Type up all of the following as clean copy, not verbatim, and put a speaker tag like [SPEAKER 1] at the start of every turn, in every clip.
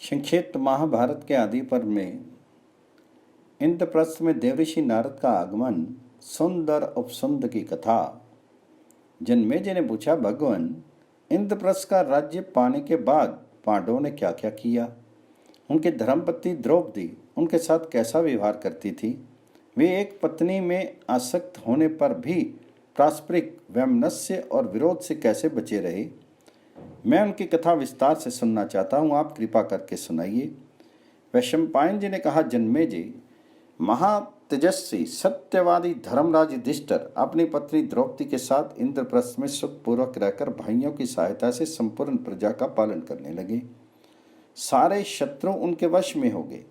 [SPEAKER 1] संक्षिप्त महाभारत के आदि पर्व में इंद्रप्रस्थ में देवऋषि नारद का आगमन, सुंदर उपसुंद की कथा। जन्मेजय ने पूछा, भगवान, इंद्रप्रस्थ का राज्य पाने के बाद पांडवों ने क्या क्या किया? उनकी धर्मपत्नी द्रौपदी उनके साथ कैसा व्यवहार करती थी? वे एक पत्नी में आसक्त होने पर भी पारस्परिक वैमनस्य और विरोध से कैसे बचे रहे? मैं उनकी कथा विस्तार से सुनना चाहता हूँ, आप कृपा करके सुनाइए। वैशंपायन जी ने कहा, जन्मेजय, महातेजस्वी सत्यवादी धर्मराज युधिष्ठिर अपनी पत्नी द्रौपदी के साथ इंद्रप्रस्थ में सुखपूर्वक रहकर भाइयों की सहायता से संपूर्ण प्रजा का पालन करने लगे। सारे शत्रु उनके वश में हो गए।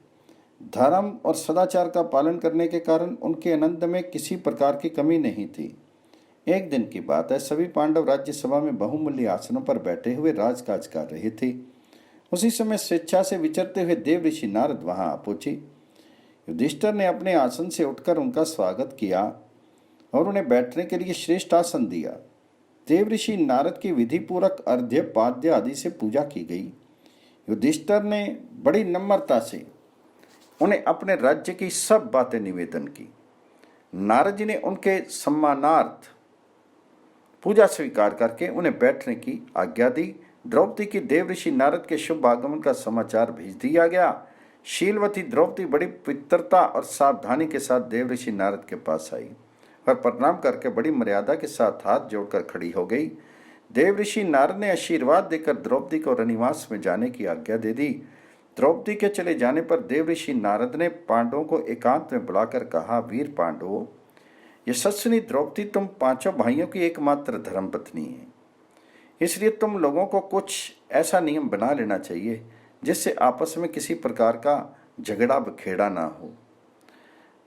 [SPEAKER 1] धर्म और सदाचार का पालन करने के कारण उनके आनंद में किसी प्रकार की कमी नहीं थी। एक दिन की बात है, सभी पांडव राज्यसभा में बहुमूल्य आसनों पर बैठे हुए राजकाज कर रहे थे। उसी समय स्वेच्छा से विचरते हुए देवऋषि नारद वहां आ पहुंचे। युधिष्ठिर ने अपने आसन से उठकर उनका स्वागत किया और उन्हें बैठने के लिए श्रेष्ठ आसन दिया। देवऋषि नारद की विधि पूर्वक अर्घ्य पाद्य आदि से पूजा की गई। युधिष्ठिर ने बड़ी नम्रता से उन्हें अपने राज्य की सब बातें निवेदन की। नारद जी ने उनके सम्मानार्थ पूजा स्वीकार करके उन्हें बैठने की आज्ञा दी। द्रौपदी की देवऋषि नारद के शुभ आगमन का समाचार भेज दिया गया। शीलवती द्रौपदी बड़ी पवित्रता और सावधानी के साथ देवऋषि नारद के पास आई और प्रणाम करके बड़ी मर्यादा के साथ हाथ जोड़कर खड़ी हो गई। देवऋषि नारद ने आशीर्वाद देकर द्रौपदी को रनिवास में जाने की आज्ञा दे दी। द्रौपदी के चले जाने पर देवऋषि नारद ने पांडवों को एकांत में बुलाकर कहा, वीर पांडवों, यशस्विनी द्रौपदी तुम पांचों भाइयों की एकमात्र धर्मपत्नी है। इसलिए तुम लोगों को कुछ ऐसा नियम बना लेना चाहिए जिससे आपस में किसी प्रकार का झगड़ा बखेड़ा ना हो।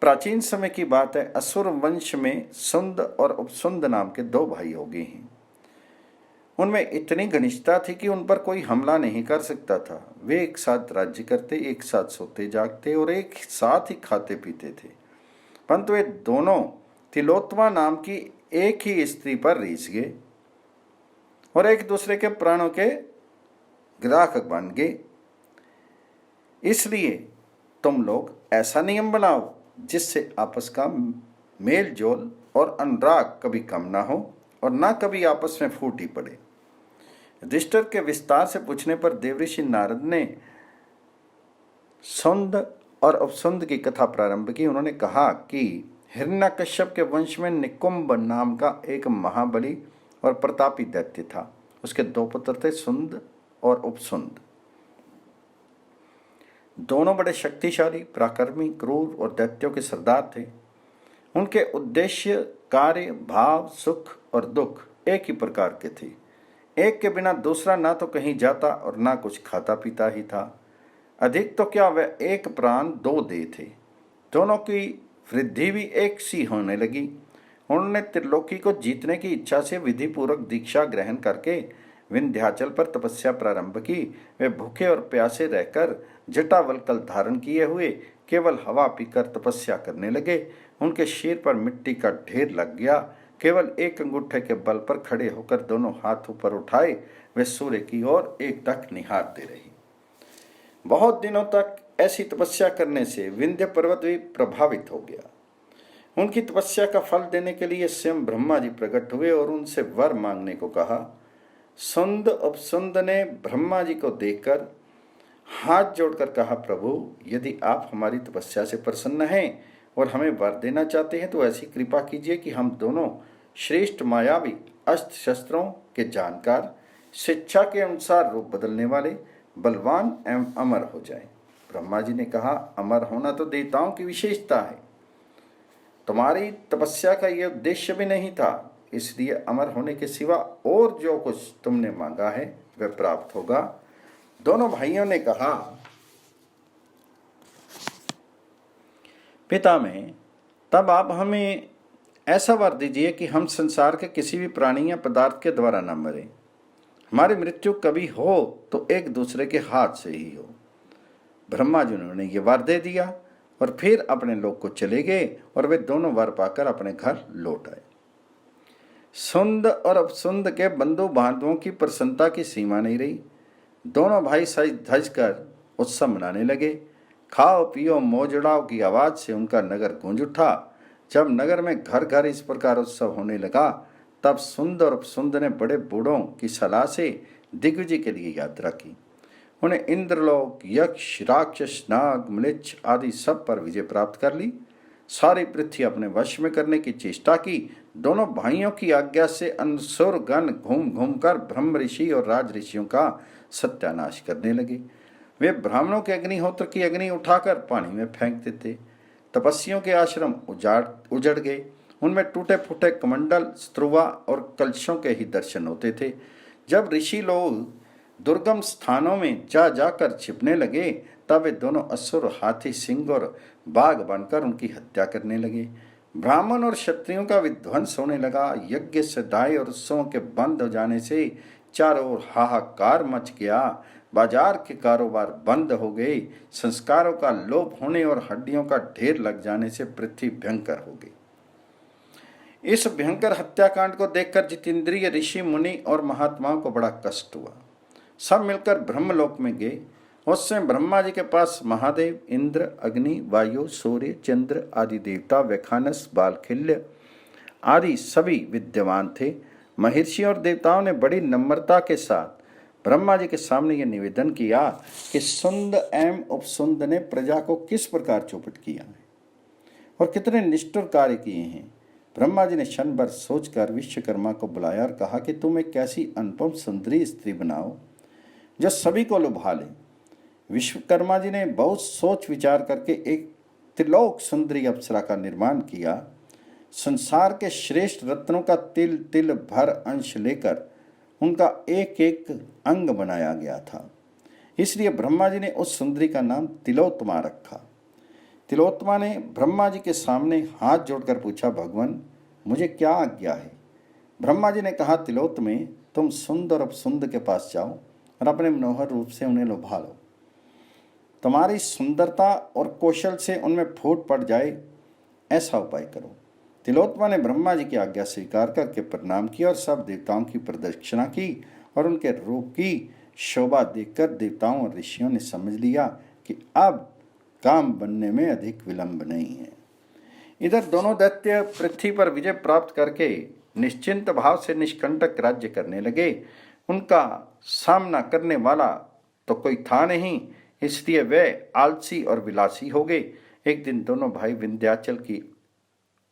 [SPEAKER 1] प्राचीन समय की बात है, असुर वंश में सुंद और उपसुंद नाम के दो भाई हो गए हैं। उनमें इतनी घनिष्ठता थी कि उन पर कोई हमला नहीं कर सकता था। वे एक साथ राज्य करते, एक साथ सोते जागते और एक साथ ही खाते पीते थे। परंतु वे दोनों तिलोत्तमा नाम की एक ही स्त्री पर रीझ गए और एक दूसरे के प्राणों के ग्राहक बन गए। इसलिए तुम लोग ऐसा नियम बनाओ जिससे आपस का मेल जोल और अनुराग कभी कम ना हो और ना कभी आपस में फूट ही पड़े। युधिष्ठिर के विस्तार से पूछने पर देवऋषि नारद ने सुंद और उपसुंद की कथा प्रारंभ की। उन्होंने कहा कि हिरण्यकश्यप के वंश में निकुंभ नाम का एक महाबली और प्रतापी दैत्य था। उसके दो पुत्र थे, सुंद और उपसुंद। दोनों बड़े शक्तिशाली, पराक्रमी, क्रूर और दैत्यों के सरदार थे। उनके उद्देश्य, कार्य, भाव, सुख और दुख एक ही प्रकार के थे। एक के बिना दूसरा ना तो कहीं जाता और ना कुछ खाता पीता ही था। अधिक तो क्या, वह एक प्राण दो देह थे। दोनों की वृद्धि भी एक सी होने लगी। उन्होंने त्रिलोकी को जीतने की इच्छा से विधि पूर्वक दीक्षा ग्रहण करके विंध्याचल पर तपस्या प्रारंभ की। वे भूखे और प्यासे रहकर जटावल्कल धारण किए हुए केवल हवा पीकर तपस्या करने लगे। उनके सिर पर मिट्टी का ढेर लग गया। केवल एक अंगूठे के बल पर खड़े होकर दोनों हाथ ऊपर उठाए वे सूर्य की ओर एकटक निहारते रहे। बहुत दिनों तक ऐसी तपस्या करने से विंध्य पर्वत भी प्रभावित हो गया। उनकी तपस्या का फल देने के लिए स्वयं ब्रह्मा जी प्रकट हुए और उनसे वर मांगने को कहा। सुंद उपसुंद ने ब्रह्मा जी को देखकर हाथ जोड़कर कहा, प्रभु, यदि आप हमारी तपस्या से प्रसन्न हैं और हमें वर देना चाहते हैं तो ऐसी कृपा कीजिए कि हम दोनों श्रेष्ठ मायावी अस्त्र शस्त्रों के जानकार, शिक्षा के अनुसार रूप बदलने वाले, बलवान एवं अमर हो जाएं। ब्रह्मा जी ने कहा, अमर होना तो देवताओं की विशेषता है। तुम्हारी तपस्या का यह उद्देश्य भी नहीं था। इसलिए अमर होने के सिवा और जो कुछ तुमने मांगा है वह प्राप्त होगा। दोनों भाइयों ने कहा, पिता में, तब आप हमें ऐसा वर दीजिए कि हम संसार के किसी भी प्राणी या पदार्थ के द्वारा न मरें। हमारी मृत्यु कभी हो तो एक दूसरे के हाथ से ही हो। ब्रह्मा जी ने यह वर दे दिया और फिर अपने लोक को चले गए और वे दोनों वर पाकर अपने घर लौट आए। सुंद और उपसुंद के बंधु बांधवों की प्रसन्नता की सीमा नहीं रही। दोनों भाई सज धज कर उत्सव मनाने लगे। खाओ पियो मौज उड़ाओ की आवाज से उनका नगर गूंज उठा। जब नगर में घर घर इस प्रकार उत्सव होने लगा, तब सुंद और उपसुंद ने बड़े बूढ़ों की सलाह से दिग्विजय के लिए यात्रा की। उन्हें इंद्रलोक, यक्ष, राक्षस, नाग, म्लेच्छ आदि सब पर विजय प्राप्त कर ली। सारी पृथ्वी अपने वश में करने की चेष्टा की। दोनों भाइयों की आज्ञा से असुर गण घूम घूम कर ब्रह्म ऋषि और राज ऋषियों का सत्यानाश करने लगे। वे ब्राह्मणों के अग्निहोत्र की अग्नि उठाकर पानी में फेंक देते। तपस्वियों के आश्रम उजड़ गए। उनमें टूटे फूटे कमंडल, स्त्रुवा और कलशों के ही दर्शन होते थे। जब ऋषि लोग दुर्गम स्थानों में जा जाकर छिपने लगे, तब वे दोनों असुर हाथी, सिंह और बाघ बनकर उनकी हत्या करने लगे। ब्राह्मण और क्षत्रियों का विध्वंस होने लगा। यज्ञ, सदाई और उत्सवों के बंद हो जाने से चारों ओर हाहाकार मच गया। बाजार के कारोबार बंद हो गए। संस्कारों का लोप होने और हड्डियों का ढेर लग जाने से पृथ्वी भयंकर हो गई। इस भयंकर हत्याकांड को देखकर जितेंद्रिय ऋषि, मुनि और महात्माओं को बड़ा कष्ट हुआ। सब मिलकर ब्रह्मलोक में गए। उस समय ब्रह्मा जी के पास महादेव, इंद्र, अग्नि, वायु, सूर्य, चंद्र आदि देवता, वैखानस, बालखिल्य आदि सभी विद्यमान थे। महर्षि और देवताओं ने बड़ी नम्रता के साथ ब्रह्मा जी के सामने यह निवेदन किया कि सुंद एवं उपसुंद ने प्रजा को किस प्रकार चौपट किया है और कितने निष्ठुर कार्य किए हैं। ब्रह्मा जी ने क्षण भर सोचकर विश्वकर्मा को बुलाया और कहा कि तुम एक ऐसी अनुपम सुंदरी स्त्री बनाओ जो सभी को लुभा ले। विश्वकर्मा जी ने बहुत सोच विचार करके एक त्रिलोक सुंदरी अप्सरा का निर्माण किया। संसार के श्रेष्ठ रत्नों का तिल तिल भर अंश लेकर उनका एक एक अंग बनाया गया था। इसलिए ब्रह्मा जी ने उस सुंदरी का नाम तिलोत्तमा रखा। तिलोत्तमा ने ब्रह्मा जी के सामने हाथ जोड़कर पूछा, भगवान मुझे क्या आज्ञा है। ब्रह्मा जी ने कहा, तिलोत्तमे तुम सुंद और उपसुंद के पास जाओ और अपने मनोहर रूप से उन्हें लुभा लो। तुम्हारी सुंदरता और कौशल से उनमें फूट पड़ जाए, ऐसा उपाय करो। तिलोत्तमा ने ब्रह्मा जी की आज्ञा स्वीकार करके प्रणाम किया और सब देवताओं की प्रदक्षिणा की और उनके रूप की शोभा देखकर देवताओं और ऋषियों ने समझ लिया कि अब काम बनने में अधिक विलंब नहीं है। इधर दोनों दैत्य पृथ्वी पर विजय प्राप्त करके निश्चिंत भाव से निष्कंटक राज्य करने लगे। उनका सामना करने वाला तो कोई था नहीं, इसलिए वे आलसी और विलासी हो गए। एक दिन दोनों भाई विंध्याचल की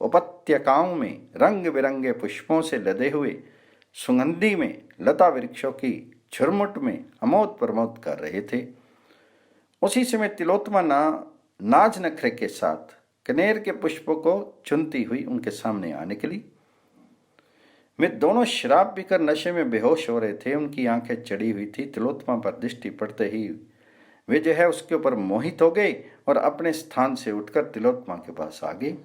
[SPEAKER 1] उपत्यकाओं में रंग बिरंगे पुष्पों से लदे हुए सुगंधी में लता वृक्षों की झुरमुट में अमोद प्रमोद कर रहे थे। उसी समय तिलोत्तमा नाज नखरे के साथ कनेर के पुष्पों को चुनती हुई उनके सामने आ निकली। वे दोनों शराब पीकर नशे में बेहोश हो रहे थे। उनकी आंखें चढ़ी हुई थी। तिलोत्तमा पर दृष्टि पड़ते ही वे जो है उसके ऊपर मोहित हो गए और अपने स्थान से उठकर तिलोत्तमा के पास आ गए।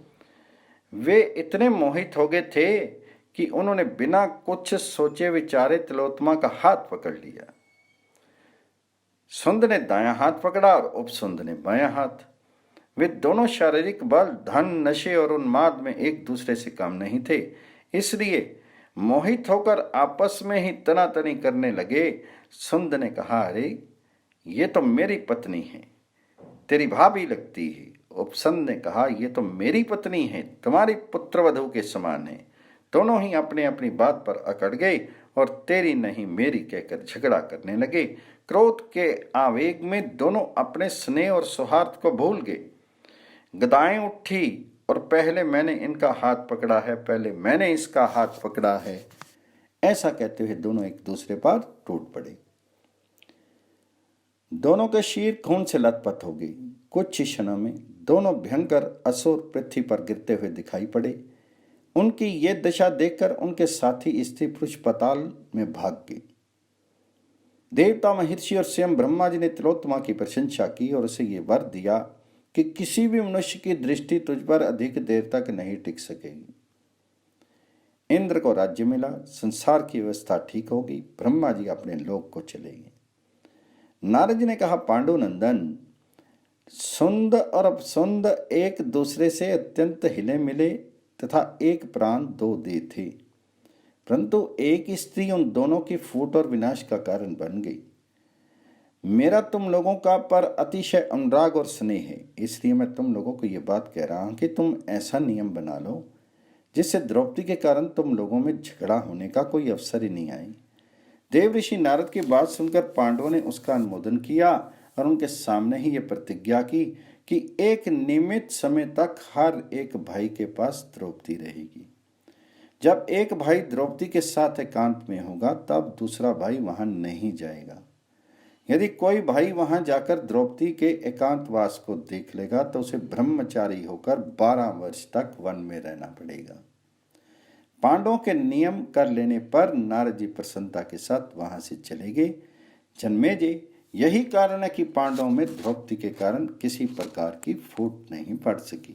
[SPEAKER 1] वे इतने मोहित हो गए थे कि उन्होंने बिना कुछ सोचे विचारे तिलोत्तमा का हाथ पकड़ लिया। सुंद ने दायां हाथ पकड़ा और उपसुंद ने बायां हाथ। वे दोनों शारीरिक बल, धन, नशे और उन्माद में एक दूसरे से कम नहीं थे, इसलिए मोहित होकर आपस में ही तनातनी करने लगे। सुंद ने कहा, अरे ये तो मेरी पत्नी है, तेरी भाभी लगती है। उपसुंद ने कहा, ये तो मेरी पत्नी है, तुम्हारी पुत्रवधू के समान है। दोनों ही अपने अपनी बात पर अकड़ गए और तेरी नहीं मेरी कहकर झगड़ा करने लगे। क्रोध के आवेग में दोनों अपने स्नेह और सौहार्द को भूल गए। गदाएं उठी और पहले मैंने इनका हाथ पकड़ा है, पहले मैंने इसका हाथ पकड़ा है, ऐसा कहते हुए दोनों एक दूसरे पर टूट पड़े। दोनों के शीर खून से लथपथ हो गई। कुछ ही क्षणों में दोनों भयंकर असुर पृथ्वी पर गिरते हुए दिखाई पड़े। उनकी ये दशा देखकर उनके साथी स्त्री पुरुष पाताल में भाग गए। देवता, महर्षि और स्वयं ब्रह्मा जी ने तिलोत्तमा की प्रशंसा की और उसे ये वर दिया कि किसी भी मनुष्य की दृष्टि तुझ पर अधिक देर तक नहीं टिक सकेगी। इंद्र को राज्य मिला, संसार की व्यवस्था ठीक हो गई। ब्रह्मा जी अपने लोक को चले गए। नारद जी ने कहा, पांडुनंदन, सुंद और अपसुंद एक दूसरे से अत्यंत हिले मिले तथा एक प्राण दो देह थे, परंतु एक स्त्री उन दोनों की फूट और विनाश का कारण बन गई। मेरा तुम लोगों का पर अतिशय अनुराग और स्नेह है, इसलिए मैं तुम लोगों को ये बात कह रहा हूं कि तुम ऐसा नियम बना लो जिससे द्रौपदी के कारण तुम लोगों में झगड़ा होने का कोई अवसर ही नहीं आए। देव ऋषि नारद की बात सुनकर पांडवों ने उसका अनुमोदन किया और उनके सामने ही ये प्रतिज्ञा की कि एक नियमित समय तक हर एक भाई के पास द्रौपदी रहेगी। जब एक भाई द्रौपदी के साथ एकांत में होगा तब दूसरा भाई वहां नहीं जाएगा। यदि कोई भाई वहां जाकर द्रौपदी के एकांतवास को देख लेगा तो उसे ब्रह्मचारी होकर 12 वर्ष तक वन में रहना पड़ेगा। पांडवों के नियम कर लेने पर नारद जी प्रसन्नता के साथ वहां से चले गए। जन्मेजय, यही कारण है कि पांडवों में द्रौपदी के कारण किसी प्रकार की फूट नहीं पड़ सकी।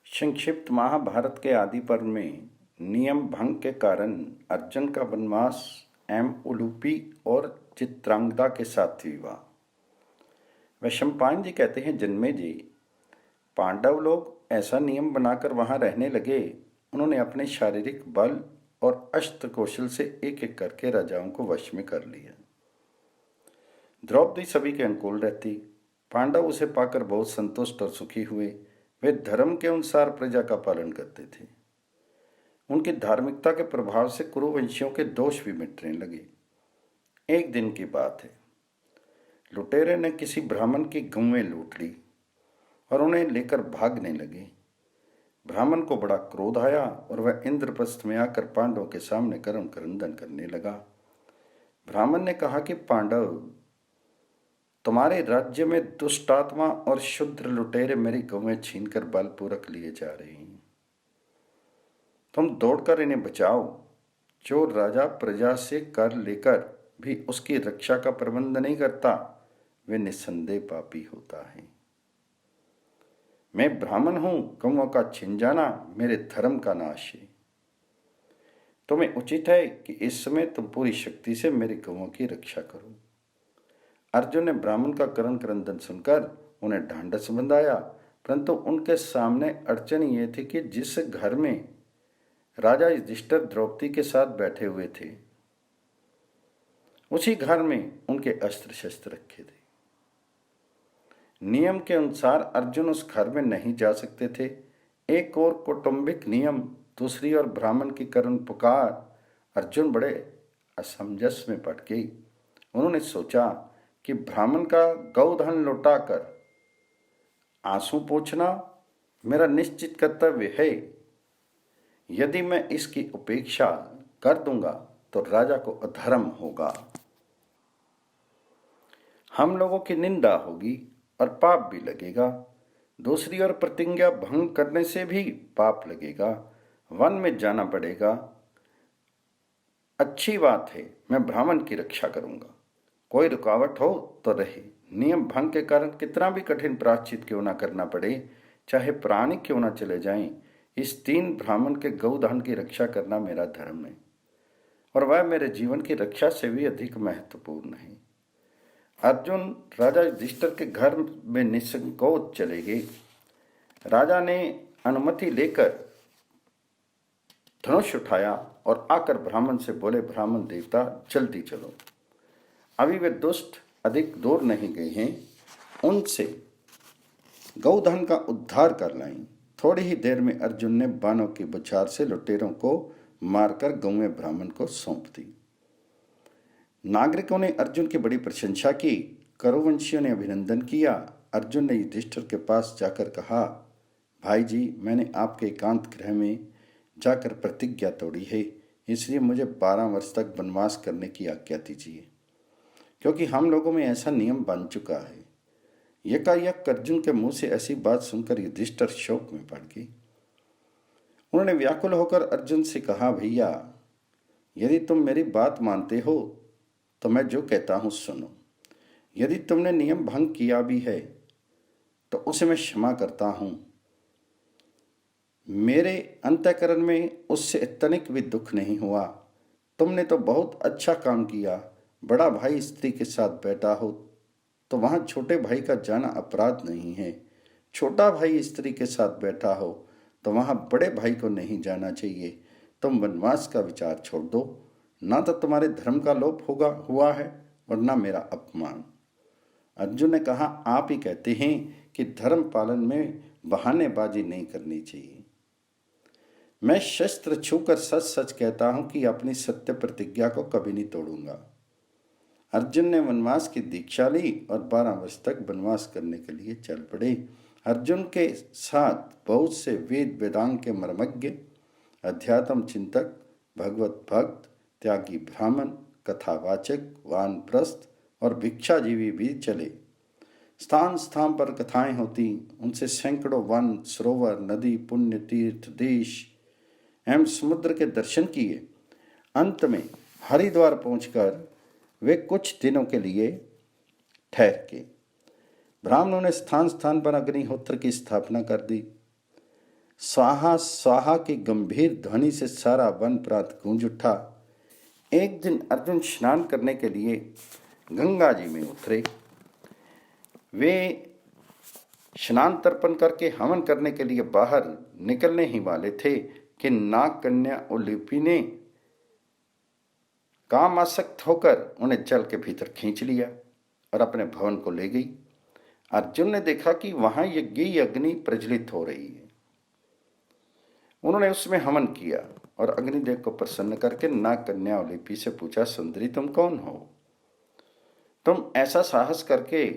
[SPEAKER 1] संक्षिप्त महाभारत के आदि पर्व में नियम भंग के कारण अर्जुन का वनवास एवं उलूपी और चित्रांगदा के साथ विवाह। वैशंपायन जी कहते हैं, जन्मेजय, पांडव लोग ऐसा नियम बनाकर वहां रहने लगे। उन्होंने अपने शारीरिक बल और अस्त्र कौशल से एक एक करके राजाओं को वश में कर लिया। द्रौपदी सभी के अनुकूल रहती। पांडव उसे पाकर बहुत संतुष्ट और सुखी हुए। वे धर्म के अनुसार प्रजा का पालन करते थे। उनकी धार्मिकता के प्रभाव से कुरुवंशियों के दोष भी मिटने लगे। एक दिन की बात है, लुटेरे ने किसी ब्राह्मण की गौएं लूट ली और उन्हें लेकर भागने लगे। ब्राह्मण को बड़ा क्रोध आया और वह इंद्रप्रस्थ में आकर पांडवों के सामने कर्म क्रंदन करने लगा। ब्राह्मण ने कहा कि पांडव, तुम्हारे राज्य में दुष्ट आत्मा और शुद्र लुटेरे मेरी गौएं छीनकर बलपूर्वक लिए जा रहे हैं। तुम दौड़कर इन्हें बचाओ। जो राजा प्रजा से कर लेकर भी उसकी रक्षा का प्रबंध नहीं करता, वे निस्संदेह पापी होता है। मैं ब्राह्मण हूं, गौओं का छिन जाना मेरे धर्म का नाश है। तुम्हें उचित है कि इस समय तुम पूरी शक्ति से मेरी गौओं की रक्षा करो। अर्जुन ने ब्राह्मण का करण क्रंदन सुनकर उन्हें ढांढस बंधाया, परंतु उनके सामने अड़चन ये थी कि जिस घर में राजा युधिष्ठिर द्रौपदी के साथ बैठे हुए थे, उसी घर में उनके अस्त्र शस्त्र रखे थे। नियम के अनुसार अर्जुन उस घर में नहीं जा सकते थे। एक और कौटुंबिक नियम, दूसरी ओर ब्राह्मण की करुण पुकार। अर्जुन बड़े असमंजस में पड़ गए। उन्होंने सोचा कि ब्राह्मण का गौधन लौटाकर आंसू पोंछना मेरा निश्चित कर्तव्य है। यदि मैं इसकी उपेक्षा कर दूंगा तो राजा को अधर्म होगा, हम लोगों की निंदा होगी और पाप भी लगेगा। दूसरी ओर प्रतिज्ञा भंग करने से भी पाप लगेगा, वन में जाना पड़ेगा। अच्छी बात है, मैं ब्राह्मण की रक्षा करूंगा। कोई रुकावट हो तो रहे। नियम भंग के कारण कितना भी कठिन प्रायश्चित क्यों ना करना पड़े, चाहे प्राणी क्यों ना चले जाएं, इस 3 ब्राह्मण के गौदान की रक्षा करना मेरा धर्म है और वह मेरे जीवन की रक्षा से भी अधिक महत्वपूर्ण है। अर्जुन राजा युधिष्ठिर के घर में निसंकोच चले गए। राजा ने अनुमति लेकर धनुष उठाया और आकर ब्राह्मण से बोले, ब्राह्मण देवता, जल्दी चलो। अभी वे दुष्ट अधिक दूर नहीं गए हैं, उनसे गौधन का उद्धार कर लाएं। थोड़ी ही देर में अर्जुन ने बाणों की बौछार से लुटेरों को मारकर गौएं ब्राह्मण को सौंप दी। नागरिकों ने अर्जुन की बड़ी प्रशंसा की। कुरुवंशियों ने अभिनंदन किया। अर्जुन ने युधिष्ठिर के पास जाकर कहा, भाई जी, मैंने आपके एकांत गृह में जाकर प्रतिज्ञा तोड़ी है, इसलिए मुझे 12 वर्ष तक वनवास करने की आज्ञा दीजिए, क्योंकि हम लोगों में ऐसा नियम बन चुका है। यकायक अर्जुन के मुंह से ऐसी बात सुनकर युधिष्ठिर शोक में पड़ गई। उन्होंने व्याकुल होकर अर्जुन से कहा, भैया, यदि तुम मेरी बात मानते हो तो मैं जो कहता हूं सुनो। यदि तुमने नियम भंग किया भी है तो उसे मैं क्षमा करता हूं। मेरे अंतःकरण में उससे तनिक भी दुख नहीं हुआ। तुमने तो बहुत अच्छा काम किया। बड़ा भाई स्त्री के साथ बैठा हो तो वहां छोटे भाई का जाना अपराध नहीं है। छोटा भाई स्त्री के साथ बैठा हो तो वहां बड़े भाई को नहीं जाना चाहिए। तुम वनवास का विचार छोड़ दो। ना तो तुम्हारे धर्म का लोप हुआ है और ना मेरा अपमान। अर्जुन ने कहा, आप ही कहते हैं कि धर्म पालन में बहानेबाजी नहीं करनी चाहिए। मैं शस्त्र छूकर सच सच कहता हूं कि अपनी सत्य प्रतिज्ञा को कभी नहीं तोड़ूंगा। अर्जुन ने वनवास की दीक्षा ली और 12 वर्ष तक वनवास करने के लिए चल पड़े। अर्जुन के साथ बहुत से वेद वेदांग के मर्मज्ञ, अध्यात्म चिंतक, भगवत भक्त, त्यागी ब्राह्मण, कथावाचक, वानप्रस्थ और भिक्षाजीवी भी चले। स्थान स्थान पर कथाएं होती, उनसे सैकड़ों वन, सरोवर, नदी, पुण्य तीर्थ, देश एवं समुद्र के दर्शन किए। अंत में हरिद्वार पहुंचकर वे कुछ दिनों के लिए ठहर के ब्राह्मणों ने स्थान स्थान पर अग्निहोत्र की स्थापना कर दी। स्वाहा स्वाहा की गंभीर ध्वनि से सारा वन प्रांत गूंज उठा। एक दिन अर्जुन स्नान करने के लिए गंगा जी में उतरे। वे स्नान तर्पण करके हवन करने के लिए बाहर निकलने ही वाले थे कि नाग कन्या उलूपी ने कामासक्त होकर उन्हें जल के भीतर खींच लिया और अपने भवन को ले गई। अर्जुन ने देखा कि वहां यज्ञ अग्नि प्रज्वलित हो रही है। उन्होंने उसमें हवन किया और अग्निदेव को प्रसन्न करके नाग कन्या उलूपी से पूछा, सुंदरी तुम कौन हो? तुम ऐसा साहस करके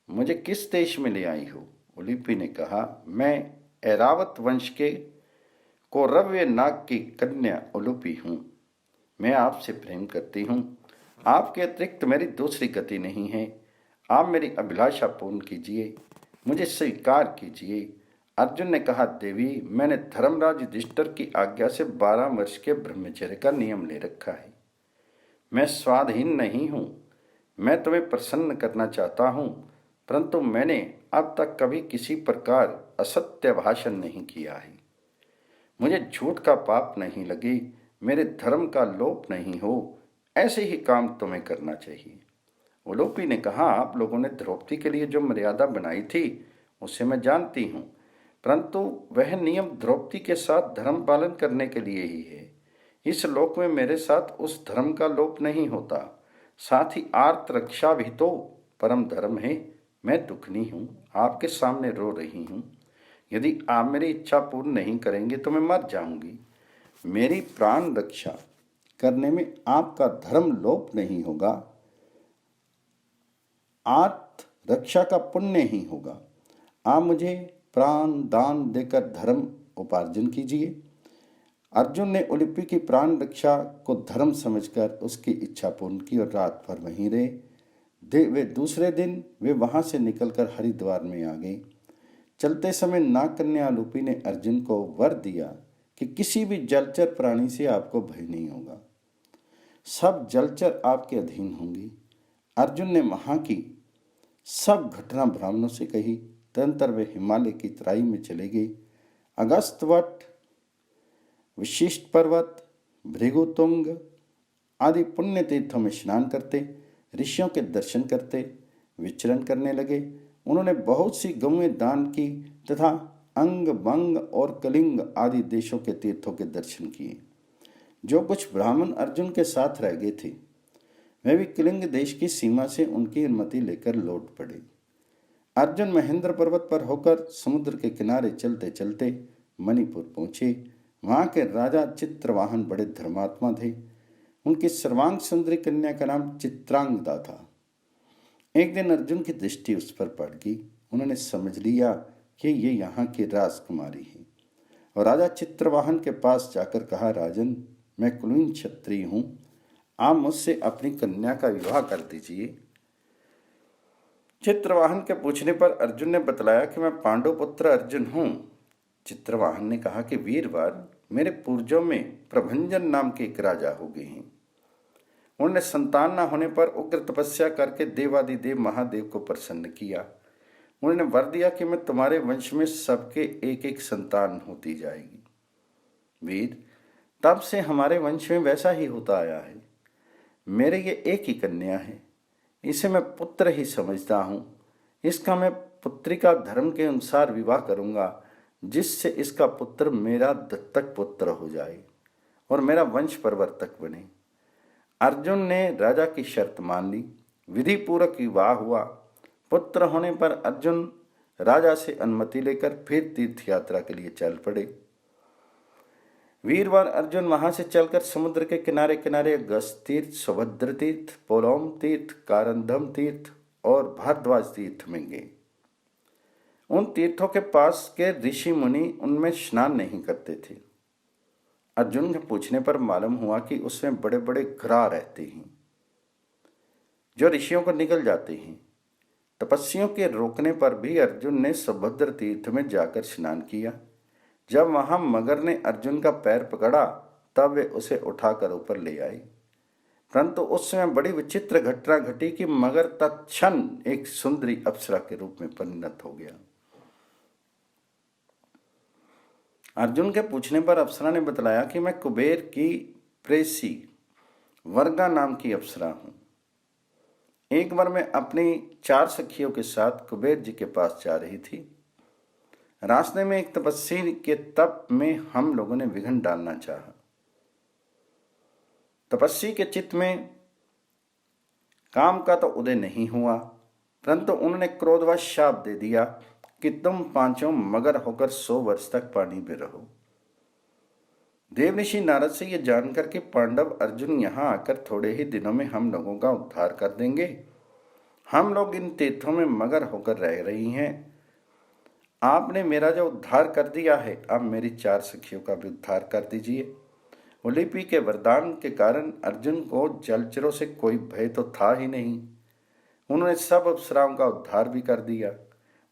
[SPEAKER 1] मुझे किस देश में ले आई हो? उलूपी ने कहा, मैं ऐरावत वंश के कौरव्य नाग की कन्या उलूपी हूँ। मैं आपसे प्रेम करती हूँ। आपके अतिरिक्त मेरी दूसरी गति नहीं है। आप मेरी अभिलाषा पूर्ण कीजिए, मुझे स्वीकार कीजिए। अर्जुन ने कहा, देवी, मैंने धर्मराज युधिष्ठिर की आज्ञा से 12 वर्ष के ब्रह्मचर्य का नियम ले रखा है। मैं स्वाधीन नहीं हूँ। मैं तुम्हें प्रसन्न करना चाहता हूँ, परंतु मैंने अब तक कभी किसी प्रकार असत्य भाषण नहीं किया है। मुझे झूठ का पाप नहीं लगे, मेरे धर्म का लोप नहीं हो, ऐसे ही काम तुम्हें करना चाहिए। उलूपी ने कहा, आप लोगों ने द्रौपदी के लिए जो मर्यादा बनाई थी उसे मैं जानती हूँ, परंतु वह नियम द्रौपदी के साथ धर्म पालन करने के लिए ही है। इस लोक में मेरे साथ उस धर्म का लोप नहीं होता। साथ ही आर्त रक्षा भी तो परम धर्म है। मैं दुखनी हूँ, आपके सामने रो रही हूँ। यदि आप मेरी इच्छा पूर्ण नहीं करेंगे तो मैं मर जाऊंगी। मेरी प्राण रक्षा करने में आपका धर्म लोप नहीं होगा, आर्त रक्षा का पुण्य ही होगा। आप मुझे प्राण दान देकर धर्म उपार्जन कीजिए। अर्जुन ने उलूपी की प्राण रक्षा को धर्म समझकर उसकी इच्छा पूर्ण की और रात भर वहीं रहे। वे दूसरे दिन वे वहां से निकलकर हरिद्वार में आ गए। चलते समय नाग कन्या उलूपी ने अर्जुन को वर दिया कि किसी भी जलचर प्राणी से आपको भय नहीं होगा, सब जलचर आपके अधीन होंगी। अर्जुन ने वहां की सब घटना ब्राह्मणों से कही। तदंतर वे हिमालय की तराई में चले गए। अगस्त वट, विशिष्ट पर्वत, भृगुतुंग आदि पुण्य तीर्थों में स्नान करते, ऋषियों के दर्शन करते विचरण करने लगे। उन्होंने बहुत सी गौएं दान की तथा अंग बंग और कलिंग आदि देशों के तीर्थों के दर्शन किए। जो कुछ ब्राह्मण अर्जुन के साथ रह गए थे वे भी कलिंग देश की सीमा से उनकी अनुमति लेकर लौट पड़े। अर्जुन महेंद्र पर्वत पर होकर समुद्र के किनारे चलते चलते मणिपुर पहुंचे। वहां के राजा चित्रवाहन बड़े धर्मात्मा थे। उनकी सर्वांग सुंदरी कन्या का नाम चित्रांगदा था। एक दिन अर्जुन की दृष्टि उस पर पड़ गई। उन्होंने समझ लिया कि ये यहाँ की राजकुमारी है और राजा चित्रवाहन के पास जाकर कहा, राजन, मैं कुलीन क्षत्रिय हूँ, आप मुझसे अपनी कन्या का विवाह कर दीजिए। चित्रवाहन के पूछने पर अर्जुन ने बतलाया कि मैं पांडु पुत्र अर्जुन हूँ। चित्रवाहन ने कहा कि वीरवार, मेरे पूर्वजों में प्रभंजन नाम के एक राजा हो गए हैं। उन्होंने संतान न होने पर उग्र तपस्या करके देवादिदेव महादेव को प्रसन्न किया। उन्होंने वर दिया कि मैं तुम्हारे वंश में सबके एक एक संतान होती जाएगी। वीर, तब से हमारे वंश में वैसा ही होता आया है। मेरे ये एक ही कन्या है, इसे मैं पुत्र ही समझता हूँ। इसका मैं पुत्री का धर्म के अनुसार विवाह करूँगा, जिससे इसका पुत्र मेरा दत्तक पुत्र हो जाए और मेरा वंश प्रवर्तक बने। अर्जुन ने राजा की शर्त मान ली। विधि पूर्वक विवाह हुआ। पुत्र होने पर अर्जुन राजा से अनुमति लेकर फिर तीर्थ यात्रा के लिए चल पड़े। वीरवार अर्जुन वहां से चलकर समुद्र के किनारे किनारे अगस्त तीर्थ, सुभद्र तीर्थ, पोलोम तीर्थ, कारंधम तीर्थ और भारद्वाज तीर्थ में गए। उन तीर्थों के पास के ऋषि मुनि उनमें स्नान नहीं करते थे। अर्जुन के पूछने पर मालूम हुआ कि उसमें बड़े बड़े ग्राह रहते हैं जो ऋषियों को निगल जाते हैं। तपस्वियों के रोकने पर भी अर्जुन ने सुभद्र तीर्थ में जाकर स्नान किया। जब वहां मगर ने अर्जुन का पैर पकड़ा तब वे उसे उठाकर ऊपर ले आए, परंतु उस समय बड़ी विचित्र घटना घटी कि मगर तत्क्षण एक सुंदरी अप्सरा के रूप में परिणत हो गया। अर्जुन के पूछने पर अप्सरा ने बतलाया कि मैं कुबेर की प्रेसी वर्गा नाम की अप्सरा हूं। एक बार मैं अपनी 4 सखियों के साथ कुबेर जी के पास जा रही थी। रास्ते में एक तपस्वी के तप में हम लोगों ने विघ्न डालना चाहा। तपस्वी के चित्त में काम का तो उदय नहीं हुआ, परंतु उन्होंने क्रोधवश शाप दे दिया कि तुम पांचों मगर होकर 100 वर्ष तक पानी में रहो। देवऋषि नारद से यह जानकर कि पांडव अर्जुन यहाँ आकर थोड़े ही दिनों में हम लोगों का उद्धार कर देंगे, हम लोग इन तीर्थों में मगर होकर रह रही हैं। आपने मेरा जो उद्धार कर दिया है, अब मेरी 4 सखियों का भी उद्धार कर दीजिए। उलिपि के वरदान के कारण अर्जुन को जलचरों से कोई भय तो था ही नहीं। उन्होंने सब अप्सराओं का उद्धार भी कर दिया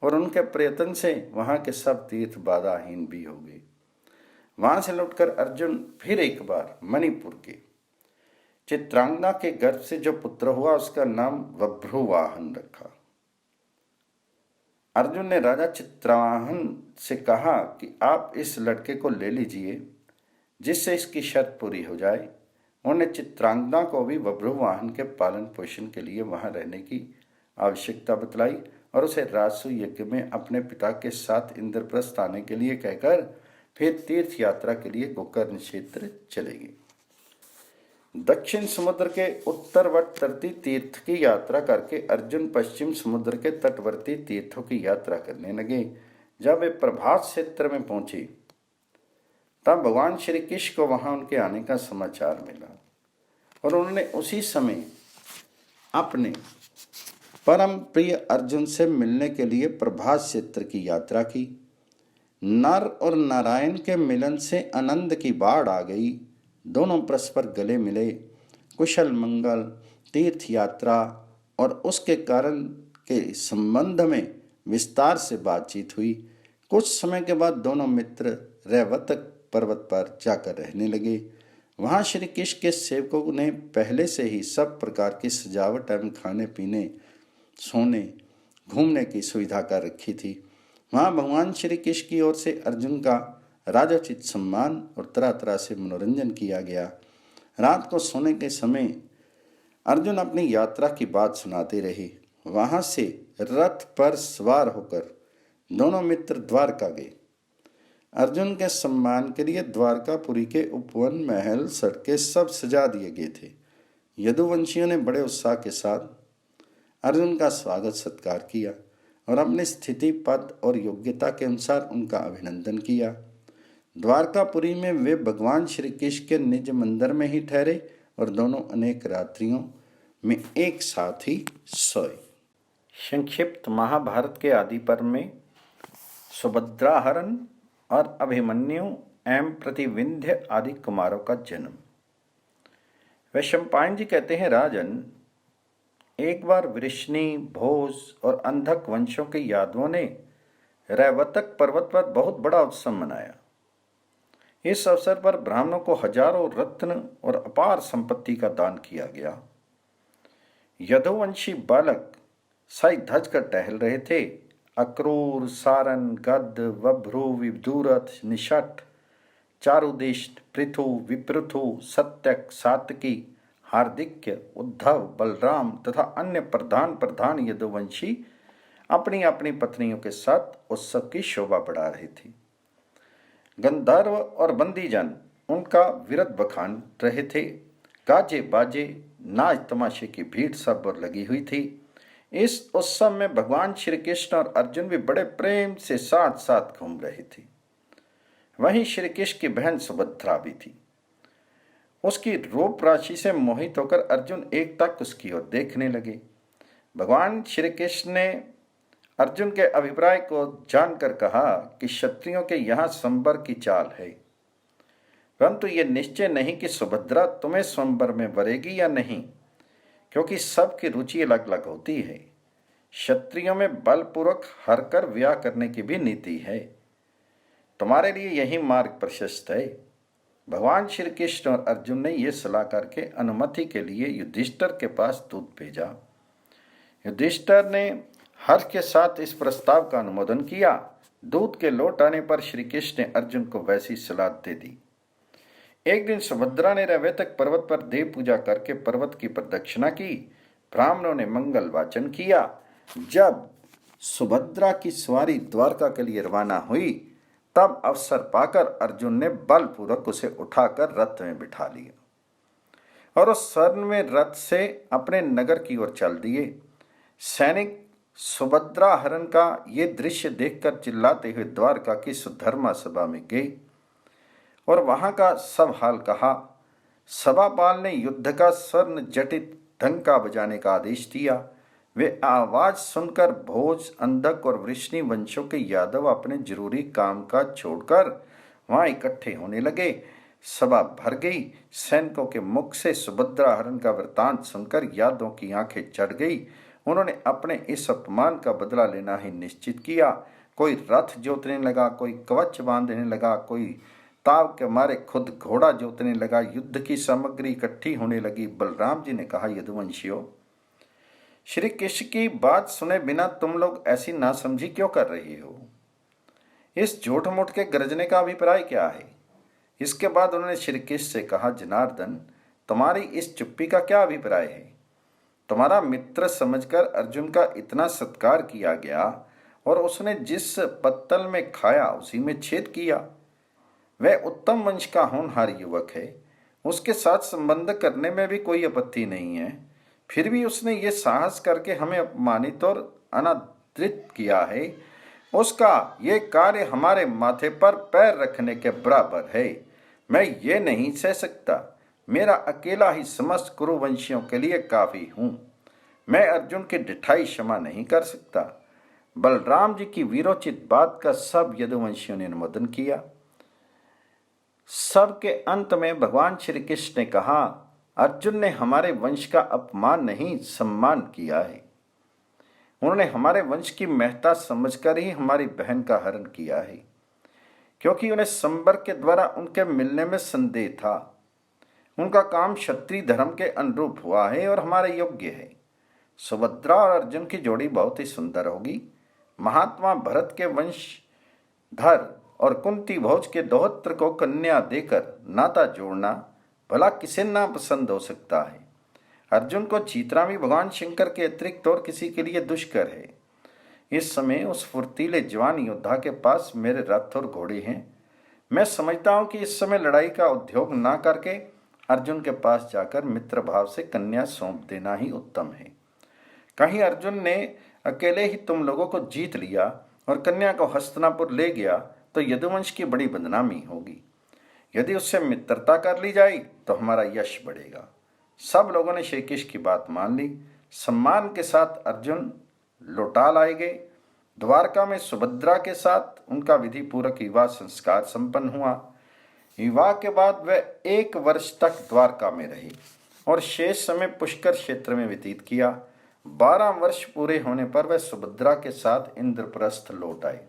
[SPEAKER 1] और उनके प्रयत्न से वहां के सब तीर्थ बाधाहीन भी हो गए। वहां से लौटकर अर्जुन फिर एक बार मणिपुर के चित्रांगना के गर्भ से जो पुत्र हुआ उसका नाम बभ्रुवाहन रखा। अर्जुन ने राजा चित्रवाहन से कहा कि आप इस लड़के को ले लीजिए जिससे इसकी शर्त पूरी हो जाए। उन्होंने चित्रांगना को भी बभ्रुवाहन के पालन पोषण के लिए वहां रहने की आवश्यकता बतलाई और उसे राजसु यज्ञ में अपने पिता के साथ इंद्रप्रस्थ आने के लिए कहकर फिर तीर्थ यात्रा के लिए गोकर्ण क्षेत्र चले गए। दक्षिण समुद्र के उत्तरवर्ती तीर्थ की यात्रा करके अर्जुन पश्चिम समुद्र के तटवर्ती तीर्थों की यात्रा करने लगे। जब वे प्रभात क्षेत्र में पहुंचे तब भगवान श्री कृष्ण को वहां उनके आने का समाचार मिला और उन्होंने उसी समय अपने परम प्रिय अर्जुन से मिलने के लिए प्रभात क्षेत्र की यात्रा की। नर और नारायण के मिलन से आनंद की बाढ़ आ गई। दोनों परस्पर गले मिले, कुशल मंगल, तीर्थ यात्रा और उसके कारण के संबंध में विस्तार से बातचीत हुई। कुछ समय के बाद दोनों मित्र रैवतक पर्वत पर जाकर रहने लगे। वहां श्री कृष्ण के सेवकों ने पहले से ही सब प्रकार की सजावट एवं खाने पीने, सोने, घूमने की सुविधा कर रखी थी। वहां भगवान श्री कृष्ण की ओर से अर्जुन का राजोचित सम्मान और तरह तरह से मनोरंजन किया गया। रात को सोने के समय अर्जुन अपनी यात्रा की बात सुनाते रहे। वहां से रथ पर सवार होकर दोनों मित्र द्वारका गए। अर्जुन के सम्मान के लिए द्वारकापुरी के उपवन, महल, सड़कें सब सजा दिए गए थे। यदुवंशियों ने बड़े उत्साह के साथ अर्जुन का स्वागत सत्कार किया और अपनी स्थिति, पद और योग्यता के अनुसार उनका अभिनंदन किया। द्वारकापुरी में वे भगवान श्री कृष्ण के निज मंदिर में ही ठहरे और दोनों अनेक रात्रियों में एक साथ ही सोए। संक्षिप्त महाभारत के आदि पर्व में सुभद्राहरण और अभिमन्यु एवं प्रतिविंध्य आदि कुमारों का जन्म। वैशंपायन जी कहते हैं, राजन, एक बार वृष्णि, भोज और अंधक वंशों के यादवों ने रैवतक पर्वत पर बहुत बड़ा उत्सव मनाया। इस अवसर पर ब्राह्मणों को हजारों रत्न और अपार संपत्ति का दान किया गया। यदुवंशी बालक साई धज कर टहल रहे थे। अक्रूर, सारन, गद, बभ्रु, विदुरथ, निषठ, चारुदिष्ट, पृथु, विपृथु, सत्यक, सातकी, हार्दिक्य, उद्धव, बलराम तथा अन्य प्रधान यदुवंशी अपनी अपनी पत्नियों के साथ उत्सव की शोभा बढ़ा रहे थे। गंधर्व और बंदीजन उनका विरत बखान रहे थे। गाजे बाजे नाच तमाशे की भीड़ सब और लगी हुई थी। इस उत्सव में भगवान श्री कृष्ण और अर्जुन भी बड़े प्रेम से साथ साथ घूम रहे थे। वहीं श्री कृष्ण की बहन सुभद्रा भी थी। उसकी रूप राशि से मोहित होकर अर्जुन एकटक उसकी ओर देखने लगे। भगवान श्री कृष्ण ने अर्जुन के अभिप्राय को जानकर कहा कि क्षत्रियों के यहाँ संबर की चाल है, परंतु यह निश्चय नहीं कि सुभद्रा तुम्हें स्वयंवर में वरेगी या नहीं, क्योंकि सबकी रुचि अलग अलग होती है। क्षत्रियों में बलपूर्वक हरकर विवाह करने की भी नीति है। तुम्हारे लिए यही मार्ग प्रशस्त है। भगवान श्री कृष्ण और अर्जुन ने यह सलाह करके अनुमति के लिए युधिष्ठिर के पास दूत भेजा। युधिष्ठिर ने हर्ष के साथ इस प्रस्ताव का अनुमोदन किया। दूत के लौट आने पर श्री कृष्ण ने अर्जुन को वैसी सलाह दे दी। एक दिन सुभद्रा ने रैवतक पर्वत पर देव पूजा करके पर्वत की प्रदक्षिणा की। ब्राह्मणों ने मंगल वाचन किया। जब सुभद्रा की सवारी द्वारका के लिए रवाना हुई, तब अवसर पाकर अर्जुन ने बलपूर्वक उसे उठाकर रथ में बिठा लिया और उस स्वर्णमय रथ से अपने नगर की ओर चल दिए। सैनिक सुभद्रा हरण का ये दृश्य देखकर चिल्लाते हुए द्वारका की सुधर्मा सभा में गए और वहां का सब हाल कहा। सभापाल ने युद्ध का स्वर्ण जटित डंका बजाने का आदेश दिया। वे आवाज सुनकर भोज, अंधक और वृष्णि वंशों के यादव अपने जरूरी काम काज छोड़कर वहां इकट्ठे होने लगे। सभा भर गई। सैनिकों के मुख से सुभद्रा हरण का वृतांत सुनकर यादवों की आंखें चढ़ गई। उन्होंने अपने इस अपमान का बदला लेना ही निश्चित किया। कोई रथ जोतने लगा, कोई कवच बांधने लगा, कोई ताव के मारे खुद घोड़ा जोतने लगा। युद्ध की सामग्री इकट्ठी होने लगी। बलराम जी ने कहा, यदुवंशियों, श्री कृष्ण की बात सुने बिना तुम लोग ऐसी नासमझी क्यों कर रहे हो? इस झूठ मूठ के गरजने का अभिप्राय क्या है? इसके बाद उन्होंने श्री कृष्ण से कहा, जनार्दन, तुम्हारी इस चुप्पी का क्या अभिप्राय है? तुम्हारा मित्र समझकर अर्जुन का इतना सत्कार किया गया और उसने जिस पत्तल में खाया उसी में छेद किया। वह उत्तम वंश का होनहार युवक है। उसके साथ संबंध करने में भी कोई आपत्ति नहीं है। फिर भी उसने ये साहस करके हमें अपमानित और अनादृत किया है। उसका ये कार्य हमारे माथे पर पैर रखने के बराबर है। मैं ये नहीं सह सकता। मेरा अकेला ही समस्त कुरुवंशियों के लिए काफी हूं। मैं अर्जुन की ढिठाई क्षमा नहीं कर सकता। बलराम जी की वीरोचित बात का सब यदुवंशियों ने अनुमोदन किया। सबके अंत में भगवान श्री कृष्ण ने कहा, अर्जुन ने हमारे वंश का अपमान नहीं, सम्मान किया है। उन्होंने हमारे वंश की महत्ता समझकर ही हमारी बहन का हरण किया है, क्योंकि उन्हें संबर के द्वारा उनके मिलने में संदेह था। उनका काम क्षत्रिय धर्म के अनुरूप हुआ है और हमारे योग्य है। सुभद्रा और अर्जुन की जोड़ी बहुत ही सुंदर होगी। महात्मा भरत के वंशधर और कुंती भोज के दोहत्र को कन्या देकर नाता जोड़ना भला किसे ना पसंद हो सकता है। अर्जुन को जीतना भी भगवान शंकर के अतिरिक्त और किसी के लिए दुष्कर है। इस समय उस फुर्तीले जवान योद्धा के पास मेरे रथ और घोड़े हैं। मैं समझता हूं कि इस समय लड़ाई का उद्योग ना करके अर्जुन के पास जाकर मित्र भाव से कन्या सौंप देना ही उत्तम है। कहीं अर्जुन ने अकेले ही तुम लोगों को जीत लिया और कन्या को हस्तिनापुर ले गया तो यदुवंश की बड़ी बदनामी होगी। यदि उससे मित्रता कर ली जाए तो हमारा यश बढ़ेगा। सब लोगों ने श्री कृष्ण की बात मान ली। सम्मान के साथ अर्जुन लौटा लाए गए। द्वारका में सुभद्रा के साथ उनका विधि पूर्वक विवाह संस्कार संपन्न हुआ। विवाह के बाद वे 1 वर्ष तक द्वारका में रहे और शेष समय पुष्कर क्षेत्र में व्यतीत किया। 12 वर्ष पूरे होने पर वह सुभद्रा के साथ इंद्रप्रस्थ लौट आए।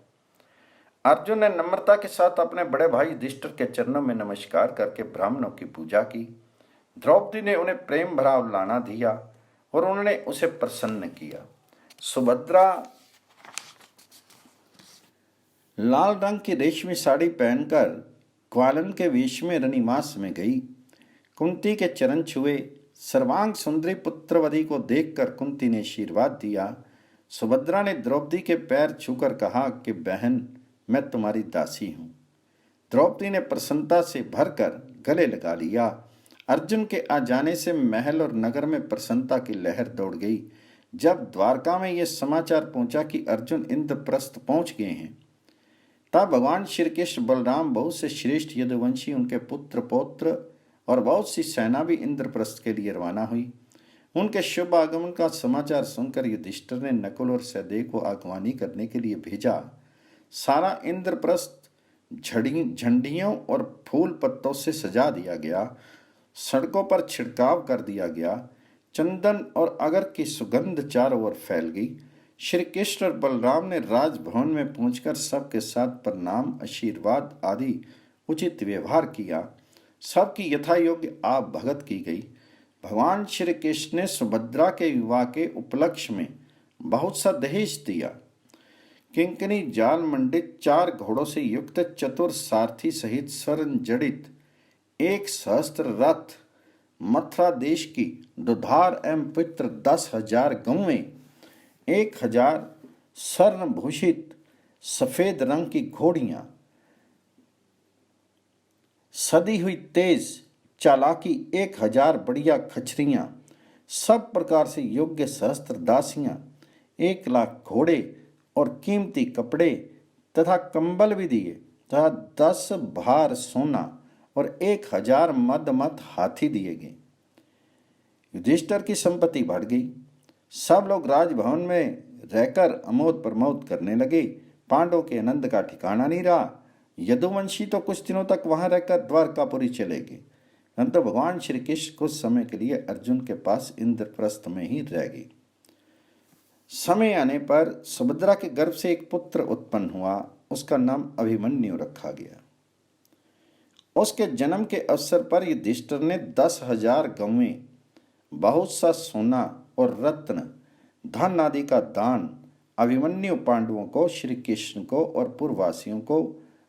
[SPEAKER 1] अर्जुन ने नम्रता के साथ अपने बड़े भाई युधिष्ठिर के चरणों में नमस्कार करके ब्राह्मणों की पूजा की। द्रौपदी ने उन्हें प्रेम भरा उलाना दिया और उन्होंने उसे प्रसन्न किया। सुभद्रा लाल रंग की रेशमी साड़ी पहनकर ग्वालन के वेश में रनिमास में गई। कुंती के चरण छुए। सर्वांग सुंदरी पुत्रवधि को देखकर कुंती ने आशीर्वाद दिया। सुभद्रा ने द्रौपदी के पैर छूकर कहा कि बहन, मैं तुम्हारी दासी हूं। द्रौपदी ने प्रसन्नता से भरकर गले लगा लिया। अर्जुन के आ जाने से महल और नगर में प्रसन्नता की लहर दौड़ गई। जब द्वारका में यह समाचार पहुंचा कि अर्जुन इंद्रप्रस्थ पहुंच गए हैं, तब भगवान श्री कृष्ण बलराम, बहुत से श्रेष्ठ यदुवंशी, उनके पुत्र पौत्र और बहुत सी सेना भी इंद्रप्रस्थ के लिए रवाना हुई। उनके शुभ आगमन का समाचार सुनकर युधिष्ठिर ने नकुल और सहदेव को आगवानी करने के लिए भेजा। सारा इंद्रप्रस्थ झंडियों और फूल पत्तों से सजा दिया गया। सड़कों पर छिड़काव कर दिया गया। चंदन और अगर की सुगंध चारों ओर फैल गई। श्री कृष्ण और बलराम ने राजभवन में पहुंचकर सबके साथ प्रणाम, आशीर्वाद आदि उचित व्यवहार किया। सबकी यथा योग्य आप भगत की गई। भगवान श्री कृष्ण ने सुभद्रा के विवाह के उपलक्ष्य में बहुत सा दहेज दिया। किंकनी जाल मंडित 4 घोड़ों से युक्त चतुर सारथी सहित स्वर्ण जड़ित 1 सहस्त्र रथ, मथुरा देश की दुधार एवं पुत्र 10,000 गौएं, 1,000 स्वर्ण भूषित सफेद रंग की घोड़ियां, सदी हुई तेज चालाकी 1,000 बढ़िया खचरियां, सब प्रकार से योग्य सहस्त्र दासियां, 1,00,000 घोड़े और कीमती कपड़े तथा कंबल भी दिए तथा 10 भार सोना और 1,000 मद हाथी दिए गए। युधिष्ठिर की संपत्ति बढ़ गई। सब लोग राजभवन में रहकर अमोद प्रमोद करने लगे। पांडवों के आनंद का ठिकाना नहीं रहा। यदुवंशी तो कुछ दिनों तक वहां रहकर द्वारकापुरी चले गए, परंतु भगवान श्री कृष्ण कुछ समय के लिए अर्जुन के पास इंद्रप्रस्थ में ही रह गए। समय आने पर सुभद्रा के गर्भ से एक पुत्र उत्पन्न हुआ। उसका नाम अभिमन्यु रखा गया। उसके जन्म के अवसर पर युधिष्ठिर ने 10,000 गौएं, बहुत सा सोना और रत्न धन आदि का दान अभिमन्यु पांडवों को, श्री कृष्ण को और पूर्ववासियों को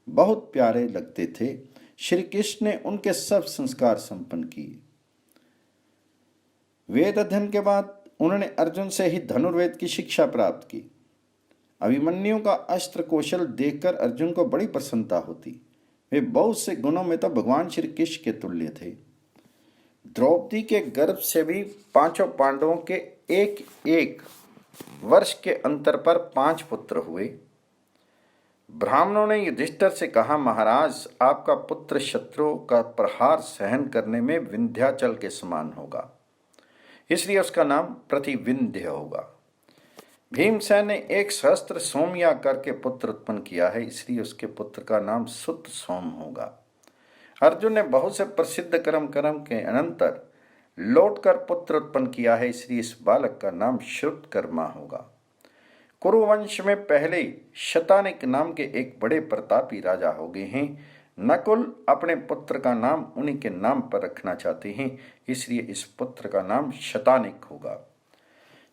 [SPEAKER 1] बहुत प्यारे लगते थे। श्री कृष्ण ने उनके सब संस्कार संपन्न किए। वेद अध्ययन के बाद उन्होंने अर्जुन से ही धनुर्वेद की शिक्षा प्राप्त की। अभिमन्यु का अस्त्र कौशल देखकर अर्जुन को बड़ी प्रसन्नता होती। वे बहुत से गुणों में तो भगवान श्री कृष्ण के तुल्य थे। द्रौपदी के गर्भ से भी 5 पांडवों के एक एक वर्ष के अंतर पर 5 पुत्र हुए। ब्राह्मणों ने युधिष्ठिर से कहा, महाराज, आपका पुत्र शत्रुओं का प्रहार सहन करने में विंध्याचल के समान होगा, इसलिए उसका नाम प्रतिविंध्य होगा। भीमसेन ने 1 सहस्त्र सोमया करके पुत्र उत्पन्न किया है, इसलिए उसके पुत्र का नाम सुत सोम होगा। अर्जुन ने बहुत से प्रसिद्ध कर्म के अनंतर लौटकर पुत्र उत्पन्न किया है, इसलिए इस बालक का नाम श्रुतकर्मा होगा। कुरुवंश में पहले शतानिक नाम के एक बड़े प्रतापी राजा हो गए हैं। नकुल अपने पुत्र का नाम उन्हीं के नाम पर रखना चाहते हैं, इसलिए इस पुत्र का नाम शतानिक होगा।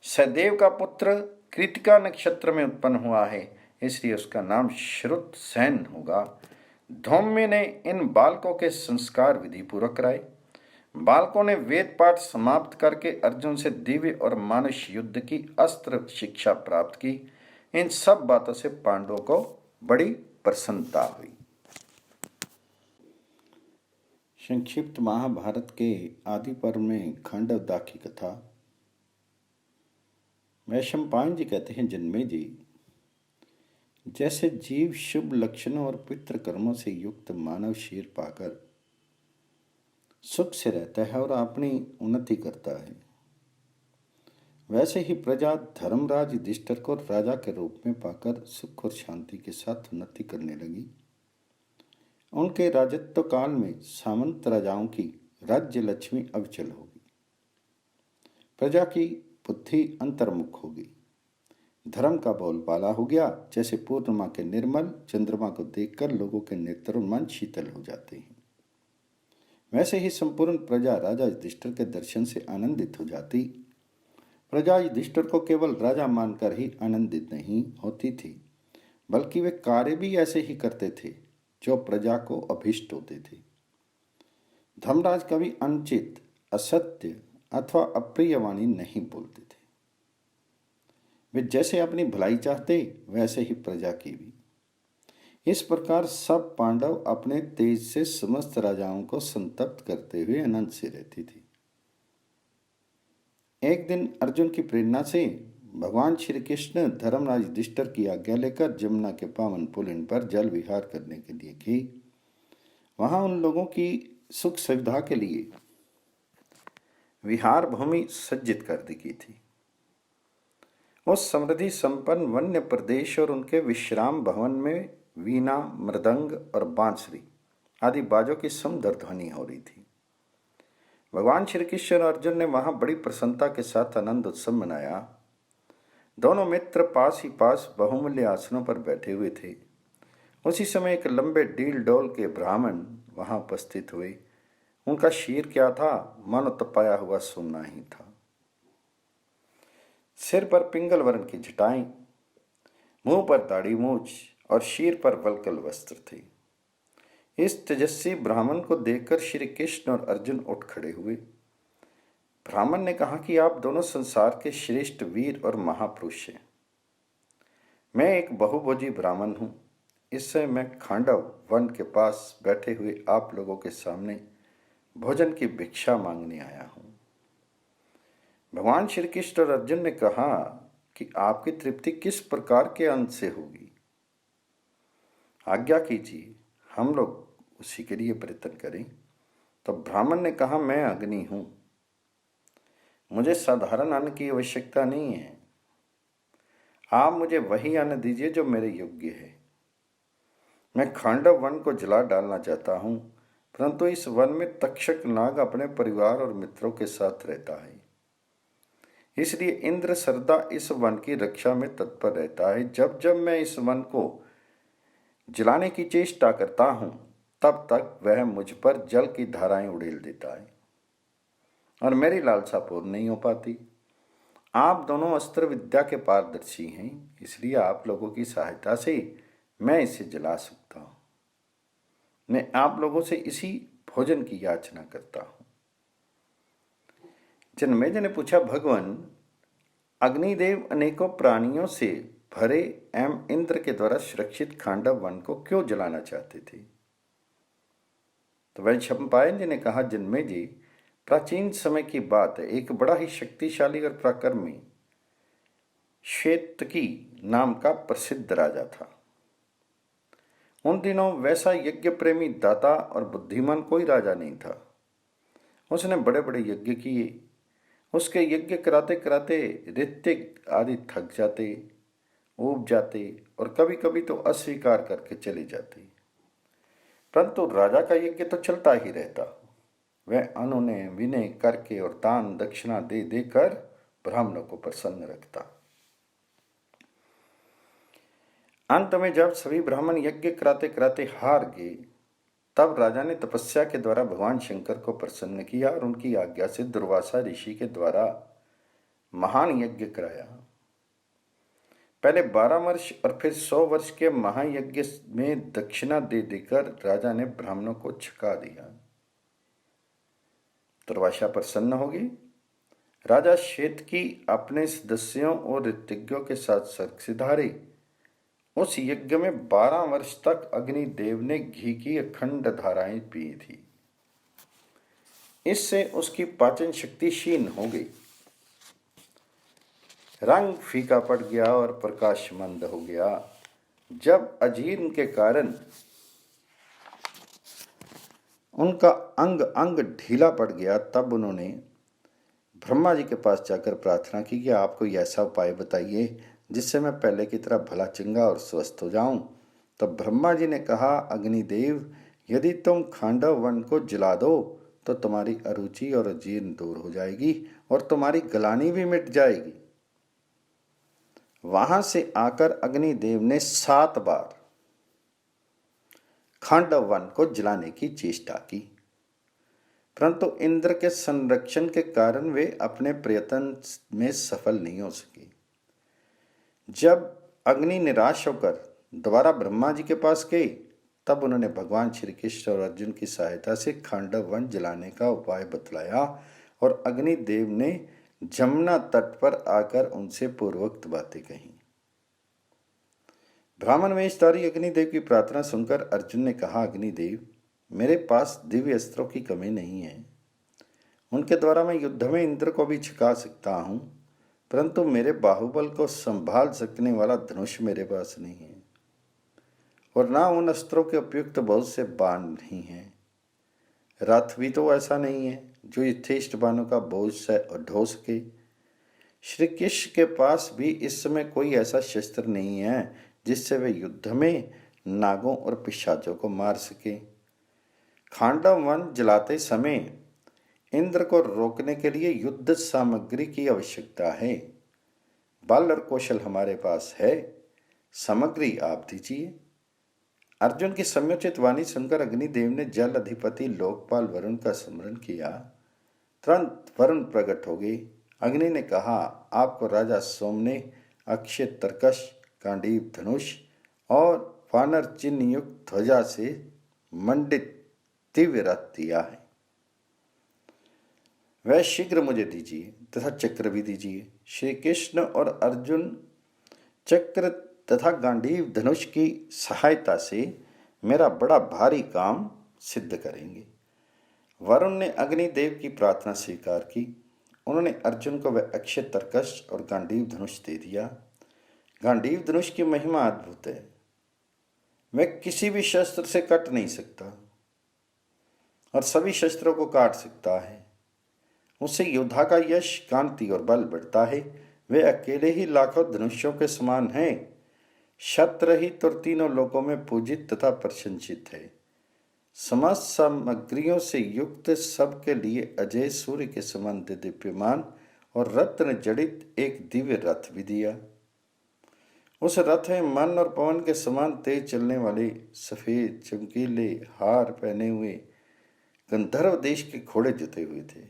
[SPEAKER 1] सहदेव का पुत्र कृतिका नक्षत्र में उत्पन्न हुआ है, इसलिए उसका नाम श्रुतसेन होगा। धौम्य ने इन बालकों के संस्कार विधि पूर्वक कराए। बालकों ने वेद पाठ समाप्त करके अर्जुन से दिव्य और मानुष युद्ध की अस्त्र शिक्षा प्राप्त की। इन सब बातों से पांडवों को बड़ी प्रसन्नता हुई। संक्षिप्त महाभारत के आदि पर्व में खांडवदा की कथा। वैशंपायन जी कहते हैं, जन्मे जी, जैसे जीव शुभ लक्षणों और पितृ कर्मों से युक्त मानव शरीर पाकर सुख से रहता है और अपनी उन्नति करता है, वैसे ही प्रजा धर्मराज युधिष्ठिर को राजा के रूप में पाकर सुख और शांति के साथ उन्नति करने लगी। उनके राजत्व काल में सामंत राजाओं की राज्य लक्ष्मी अविचल होगी। प्रजा की बुद्धि अंतर्मुख होगी। धर्म का बोलबाला हो गया। जैसे पूर्णिमा के निर्मल चंद्रमा को देखकर लोगों के नेत्र और मन शीतल हो जाते हैं, वैसे ही संपूर्ण प्रजा राजा युधिष्ठिर के दर्शन से आनंदित हो जाती। प्रजा युधिष्ठिर को केवल राजा मानकर ही आनंदित नहीं होती थी, बल्कि वे कार्य भी ऐसे ही करते थे जो प्रजा को अभीष्ट होते थे। धर्मराज कभी अनुचित, असत्य अथवा अप्रिय वाणी नहीं बोलते थे। वे जैसे अपनी भलाई चाहते, वैसे ही प्रजा की भी। इस प्रकार सब पांडव अपने तेज से समस्त राजाओं को संतप्त करते हुए आनंद से रहती थी। एक दिन अर्जुन की प्रेरणा से भगवान श्री कृष्ण धर्मराज युधिष्ठिर की आज्ञा लेकर जमुना के पावन पुलिन पर जल विहार करने के लिए गए। वहां उन लोगों की सुख सुविधा के लिए विहार भूमि सज्जित कर दी गई थी। उस समृद्धि संपन्न वन्य प्रदेश और उनके विश्राम भवन में वीणा, मृदंग और बांसुरी आदि बाजों की सुंदर ध्वनि हो रही थी। भगवान श्री कृष्ण और अर्जुन ने वहां बड़ी प्रसन्नता के साथ आनंद उत्सव मनाया। दोनों मित्र पास ही पास बहुमूल्य आसनों पर बैठे हुए थे। उसी समय एक लंबे डील डोल के ब्राह्मण वहां उपस्थित हुए। उनका शीर क्या था, मानो तपाया हुआ सोना ही था। सिर पर पिंगल वर्ण की जटाएं, मुंह पर दाढ़ी मूछ और शीर पर वल्कल वस्त्र थे। इस तेजस्वी ब्राह्मण को देखकर श्री कृष्ण और अर्जुन उठ खड़े हुए। ब्राह्मण ने कहा कि आप दोनों संसार के श्रेष्ठ वीर और महापुरुष हैं। मैं एक बहुभोजी ब्राह्मण हूं। इस समय मैं खांडव वन के पास बैठे हुए आप लोगों के सामने भोजन की भिक्षा मांगने आया हूं। भगवान श्री कृष्ण और अर्जुन ने कहा कि आपकी तृप्ति किस प्रकार के अन्न से होगी, आज्ञा कीजिए, हम लोग उसी के लिए प्रयत्न करें। तो ब्राह्मण ने कहा, मैं अग्नि हूं, मुझे साधारण अन्न की आवश्यकता नहीं है। आप मुझे वही अन्न दीजिए जो मेरे योग्य है। मैं खांडव वन को जला डालना चाहता हूं, परंतु इस वन में तक्षक नाग अपने परिवार और मित्रों के साथ रहता है। इसलिए इंद्र सर्वदा इस वन की रक्षा में तत्पर रहता है। जब जब मैं इस वन को जलाने की चेष्टा करता हूं, तब तक वह मुझ पर जल की धाराएं उड़ेल देता है और मेरी लालसा पूर्ण नहीं हो पाती। आप दोनों अस्त्र विद्या के पारदर्शी हैं, इसलिए आप लोगों की सहायता से मैं इसे जला सकता हूं। मैं आप लोगों से इसी भोजन की याचना करता हूं। जन्मेजय ने पूछा, भगवान, अग्निदेव अनेकों प्राणियों से भरे एवं इंद्र के द्वारा सुरक्षित खांडव वन को क्यों जलाना चाहते थे? तो वैशंपायन जी ने कहा, जन्मेजय, प्राचीन समय की बात है। एक बड़ा ही शक्तिशाली और पराक्रमी श्वेतकी नाम का प्रसिद्ध राजा था। उन दिनों वैसा यज्ञ प्रेमी, दाता और बुद्धिमान कोई राजा नहीं था। उसने बड़े बड़े यज्ञ किए। उसके यज्ञ कराते कराते ऋत्विक आदि थक जाते, ऊब जाते और कभी कभी तो अस्वीकार करके चले जाते, परंतु राजा का यज्ञ तो चलता ही रहता। वह अनुनय विनय करके और दान दक्षिणा दे देकर ब्राह्मणों को प्रसन्न रखता। अंत में जब सभी ब्राह्मण यज्ञ कराते कराते हार गए, तब राजा ने तपस्या के द्वारा भगवान शंकर को प्रसन्न किया और उनकी आज्ञा से दुर्वासा ऋषि के द्वारा महान यज्ञ कराया। पहले 12 वर्ष और फिर 100 वर्ष के महायज्ञ में दक्षिणा दे देकर राजा ने ब्राह्मणों को छका दिया। दुर्वासा प्रसन्न हो गई। राजा श्वेतकी अपने सदस्यों और ऋत्विज्ञों के साथ स्वर्ग से धारे। उस यज्ञ में 12 वर्ष तक अग्निदेव ने घी की अखंड धाराएं पी थी। इससे उसकी पाचन शक्ति क्षीण हो गई, रंग फीका पड़ गया और प्रकाश मंद हो गया। जब अजीर्ण के कारण उनका अंग अंग ढीला पड़ गया, तब उन्होंने ब्रह्मा जी के पास जाकर प्रार्थना की कि आप कोई ऐसा उपाय बताइए जिससे मैं पहले की तरह भला चंगा और स्वस्थ हो जाऊं। तब ब्रह्मा जी ने कहा, अग्निदेव, यदि तुम खांडव वन को जला दो तो तुम्हारी अरुचि और अजीर्ण दूर हो जाएगी और तुम्हारी गलानी भी मिट जाएगी। वहां से आकर अग्निदेव ने 7 बार खांडव वन को जलाने की चेष्टा की, परंतु इंद्र के संरक्षण के कारण वे अपने प्रयत्न में सफल नहीं हो सके। जब अग्नि निराश होकर दोबारा ब्रह्मा जी के पास गई, तब उन्होंने भगवान श्री कृष्ण और अर्जुन की सहायता से खांडव वन जलाने का उपाय बतलाया और अग्निदेव ने जमुना तट पर आकर उनसे पूर्वोक्त बातें कही। ब्राह्मण वेशधारी अग्निदेव की प्रार्थना सुनकर अर्जुन ने कहा, अग्निदेव, मेरे पास दिव्य अस्त्रों की कमी नहीं है। उनके द्वारा मैं युद्ध में इंद्र को भी झुका सकता हूँ, परंतु मेरे बाहुबल को संभाल सकने वाला धनुष मेरे पास नहीं है, और ना उन अस्त्रों के उपयुक्त बहुत से बाण नहीं हैं। रथ भी तो ऐसा नहीं है जो यथेष्ट बाणों का बोझ ढो सके। श्री कृष्ण के पास भी इस समय कोई ऐसा शस्त्र नहीं है जिससे वे युद्ध में नागों और पिशाचों को मार सके। खांडव वन जलाते समय इंद्र को रोकने के लिए युद्ध सामग्री की आवश्यकता है। बल और कौशल हमारे पास है, सामग्री आप दीजिए। अर्जुन की सम्योचित वाणी सुनकर अग्निदेव ने जल अधिपति लोकपाल वरुण का स्मरण किया। तुरंत वरुण प्रकट हो गए। अग्नि ने कहा, आपको राजा सोम ने अक्षय तरकश, गांडीव धनुष और वानर चिन्ह युक्त ध्वजा से मंडित दिव्य रथ दिया है। वह शीघ्र मुझे दीजिए तथा चक्र भी दीजिए। श्री कृष्ण और अर्जुन चक्र तथा गांडीव धनुष की सहायता से मेरा बड़ा भारी काम सिद्ध करेंगे। वरुण ने अग्निदेव की प्रार्थना स्वीकार की। उन्होंने अर्जुन को वह अक्षय तरकश और गांडीव धनुष दे दिया। गांडीव धनुष की महिमा अद्भुत है। वह किसी भी शस्त्र से कट नहीं सकता और सभी शस्त्रों को काट सकता है। उससे योद्धा का यश, कांति और बल बढ़ता है। वे अकेले ही लाखों धनुष्यों के समान हैं। शतरहित और तीनों लोकों में पूजित तथा प्रशंसित है। समस्त सामग्रियों से युक्त सबके लिए अजय सूर्य के समान दिव्यमान और रत्न जड़ित एक दिव्य रथ भी दिया। उस रथ में मन और पवन के समान तेज चलने वाले सफेद चमकीले हार पहने हुए गंधर्व देश के घोड़े जुते हुए थे।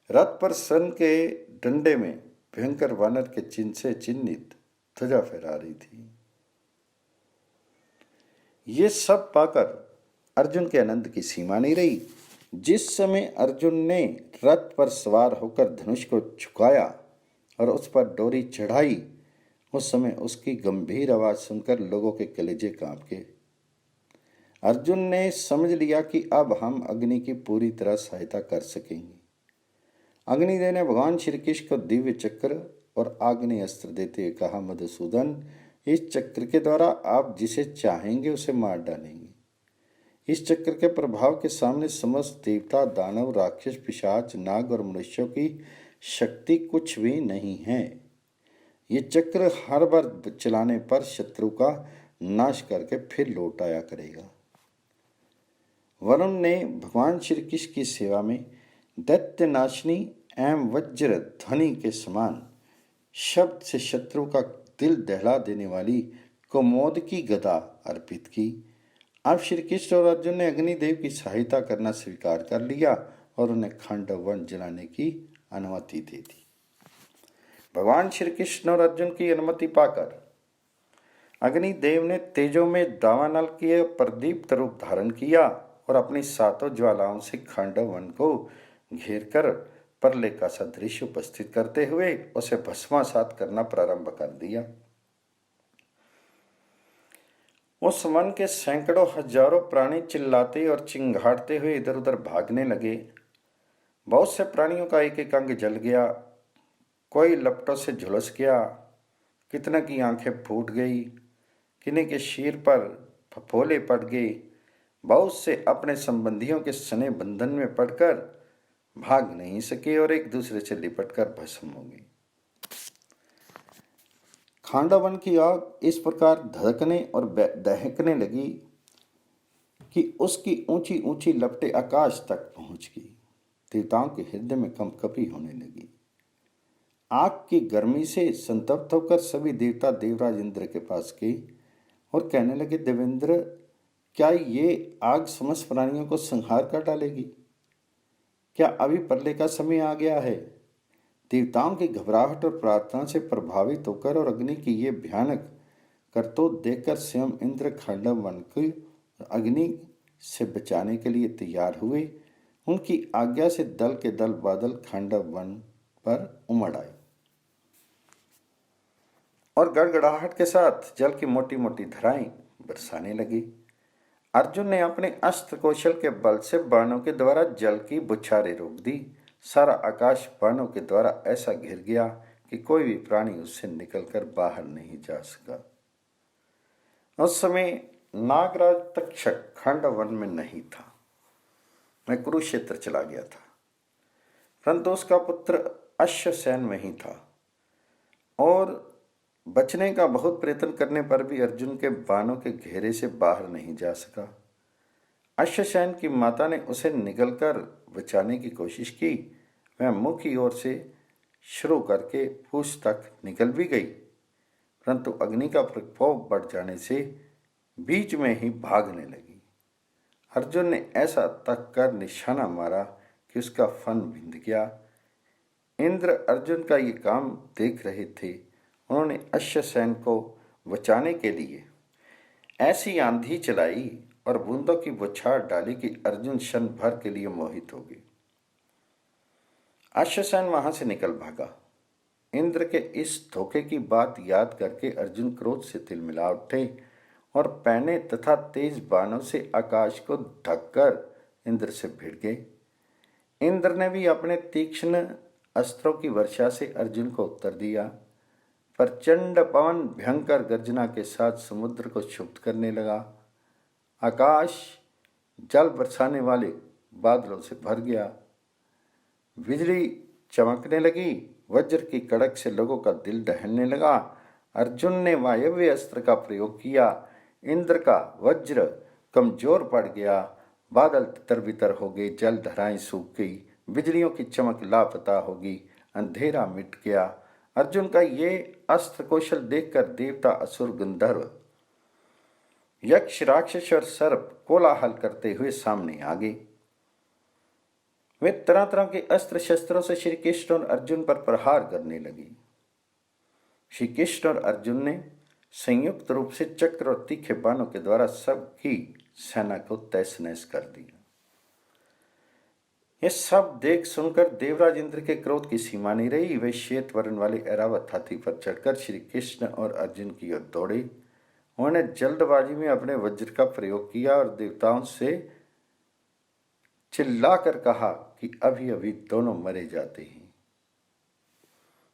[SPEAKER 1] रथ पर सन के डंडे में भयंकर वानर के चिन्ह से चिन्हित ध्वजा फहरा रही थी। ये सब पाकर अर्जुन के आनंद की सीमा नहीं रही। जिस समय अर्जुन ने रथ पर सवार होकर धनुष को झुकाया और उस पर डोरी चढ़ाई, उस समय उसकी गंभीर आवाज सुनकर लोगों के कलेजे कांप गए। अर्जुन ने समझ लिया कि अब हम अग्नि की पूरी तरह सहायता कर सकेंगे। अग्निदेव ने भगवान श्री कृष्ण को दिव्य चक्र और आग्नेय अस्त्र देते हुए कहा, मधुसूदन, इस चक्र के द्वारा आप जिसे चाहेंगे उसे मार डालेंगे। इस चक्र के प्रभाव के सामने समस्त देवता, दानव, राक्षस, पिशाच, नाग और मनुष्यों की शक्ति कुछ भी नहीं है। ये चक्र हर बार चलाने पर शत्रु का नाश करके फिर लौट आया करेगा। वरुण ने भगवान श्री कृष्ण की सेवा में दैत्य नाशनी एवं वज्र ध्वनि के समान शब्द से शत्रु का दिल दहला देने वाली कुमोद की गदा अर्पित की। अब श्री कृष्ण और अर्जुन ने अग्निदेव की सहायता करना स्वीकार कर लिया और उन्हें खांडव वन जलाने की अनुमति दे दी। भगवान श्री कृष्ण और अर्जुन की अनुमति पाकर अग्निदेव ने तेजो में दावानल किए प्रदीप्त रूप धारण किया और अपनी सातों ज्वालाओं से खांडव वन को घेर कर प्रलय का सदृश उपस्थित करते हुए उसे भस्मासात करना प्रारंभ कर दिया। उस वन के सैकड़ों हजारों प्राणी चिल्लाते और चिंघाड़ते हुए इधर उधर भागने लगे। बहुत से प्राणियों का एक एक अंग जल गया, कोई लपटों से झुलस गया, कितने की आंखें फूट गई, किन्हीं के शीर पर फफोले पड़ गए। बहुत से अपने संबंधियों के सने बंधन में पड़कर भाग नहीं सके और एक दूसरे से लिपटकर भस्म हो गए। खांडवन की आग इस प्रकार धड़कने और दहकने लगी कि उसकी ऊंची ऊंची लपटें आकाश तक पहुंच गई। देवताओं के हृदय में कंपकपी होने लगी। आग की गर्मी से संतप्त होकर सभी देवता देवराज इंद्र के पास गए और कहने लगे, देवेंद्र, क्या ये आग समस्त प्राणियों को संहार कर डालेगी? क्या अभी प्रलय का समय आ गया है? देवताओं की घबराहट और प्रार्थना से प्रभावित होकर और अग्नि की ये भयानक करतूत देखकर स्वयं इंद्र खांडव वन को अग्नि से बचाने के लिए तैयार हुए। उनकी आज्ञा से दल के दल बादल खांडव वन पर उमड़ आए। और गड़गड़ाहट के साथ जल की मोटी मोटी धाराएं बरसाने लगी। अर्जुन ने अपने अस्त्र कौशल के बल से बाणों के द्वारा जल की बौछारें रोक दी। सारा आकाश बाणों के द्वारा ऐसा घिर गया कि कोई भी प्राणी उससे निकलकर बाहर नहीं जा सका। उस समय नागराज तक्षक खांडव वन में नहीं था, मैं कुरुक्षेत्र चला गया था, परंतु उसका पुत्र अश्वसेन वहीं था और बचने का बहुत प्रयत्न करने पर भी अर्जुन के बाणों के घेरे से बाहर नहीं जा सका। अश्वसेन की माता ने उसे निगलकर बचाने की कोशिश की। वह मुख की ओर से शुरू करके पूंछ तक निकल भी गई, परंतु अग्नि का प्रकोप बढ़ जाने से बीच में ही भागने लगी। अर्जुन ने ऐसा तक कर निशाना मारा कि उसका फन बिंद गया। इंद्र अर्जुन का ये काम देख रहे थे। उन्होंने अश्वसेन को बचाने के लिए ऐसी आंधी चलाई और बूंदों की बौछार डाली कि अर्जुन क्षण भर के लिए मोहित हो गए। अश्वसेन वहां से निकल भागा। इंद्र के इस धोखे की बात याद करके अर्जुन क्रोध से तिलमिला उठे और पैने तथा तेज बाणों से आकाश को ढककर इंद्र से भिड़ गए। इंद्र ने भी अपने तीक्ष्ण अस्त्रों की वर्षा से अर्जुन को उत्तर दिया। प्रचंड पवन भयंकर गर्जना के साथ समुद्र को क्षुब्ध करने लगा। आकाश जल बरसाने वाले बादलों से भर गया। बिजली चमकने लगी। वज्र की कड़क से लोगों का दिल दहलने लगा। अर्जुन ने वायव्य अस्त्र का प्रयोग किया। इंद्र का वज्र कमजोर पड़ गया। बादल तितर बितर हो गए, जल धाराएं सूख गई, बिजलियों की चमक लापता होगी, अंधेरा मिट गया। अर्जुन का ये अस्त्र कौशल देखकर देवता, असुर, गंधर्व, यक्ष, राक्षस और सर्प कोलाहल करते हुए सामने आ गए। वे तरह तरह के अस्त्र शस्त्रों से श्री कृष्ण और अर्जुन पर प्रहार करने लगे। श्री कृष्ण और अर्जुन ने संयुक्त रूप से चक्र और तीखे बाणों के द्वारा सबकी सेना को तहस नहस कर दिया। ये सब देख सुनकर देवराज इंद्र के क्रोध की सीमा नहीं रही। वे श्वेत वर्ण वाले ऐरावत हाथी पर चढ़कर श्री कृष्ण और अर्जुन की ओर दौड़े। उन्होंने जल्दबाजी में अपने वज्र का प्रयोग किया और देवताओं से चिल्लाकर कहा कि अभी अभी दोनों मरे जाते हैं।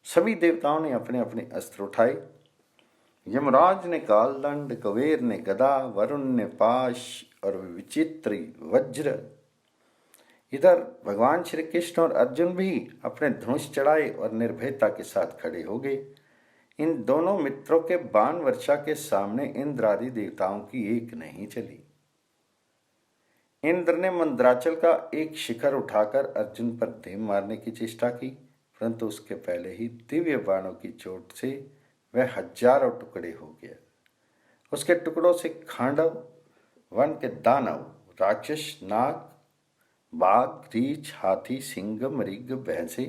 [SPEAKER 1] सभी देवताओं ने अपने अपने अस्त्र उठाए। यमराज ने कालदंड, कुबेर ने गदा, वरुण ने पाश और विचित्र वज्र। इधर भगवान श्री कृष्ण और अर्जुन भी अपने धनुष चढ़ाए और निर्भयता के साथ खड़े हो गए। इन दोनों मित्रों के बाण वर्षा के सामने इंद्र आदि देवताओं की एक नहीं चली। इंद्र ने मंदराचल का एक शिखर उठाकर अर्जुन पर धीम मारने की चेष्टा की, परंतु उसके पहले ही दिव्य बाणों की चोट से वह हजारों टुकड़े हो गया। उसके टुकड़ों से खांडव वन के दानव, राक्षस, नाग, बाघ, रीछ, हाथी, सिंह, मृग, भैंसे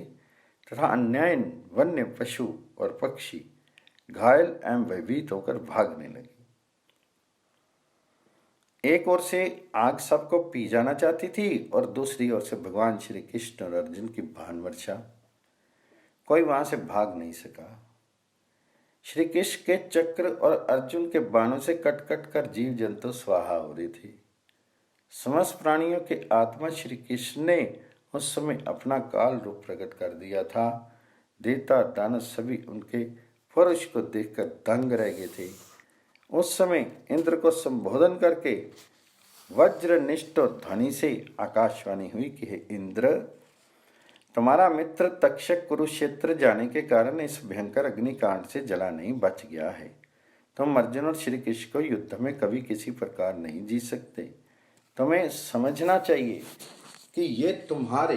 [SPEAKER 1] तथा अन्य वन्य पशु और पक्षी घायल एवं भयभीत होकर भागने लगे। एक ओर से आग सबको पी जाना चाहती थी और दूसरी ओर से भगवान श्री कृष्ण और अर्जुन की बाण वर्षा। कोई वहां से भाग नहीं सका। श्री कृष्ण के चक्र और अर्जुन के बाणों से कट कट कर जीव जंतु स्वाहा हो रहे थे। समस्त प्राणियों के आत्मा श्री कृष्ण ने उस समय अपना काल रूप प्रकट कर दिया था। देवता, दानव सभी उनके पुरुष को देखकर दंग रह गए थे। उस समय इंद्र को संबोधन करके वज्रनिष्ठ ध्वनि से आकाशवाणी हुई कि हे इंद्र, तुम्हारा मित्र तक्षक कुरुक्षेत्र जाने के कारण इस भयंकर अग्निकांड से जला नहीं बच गया है। तुम अर्जुन और श्री कृष्ण को युद्ध में कभी किसी प्रकार नहीं जीत सकते। तुम्हें समझना चाहिए कि ये तुम्हारे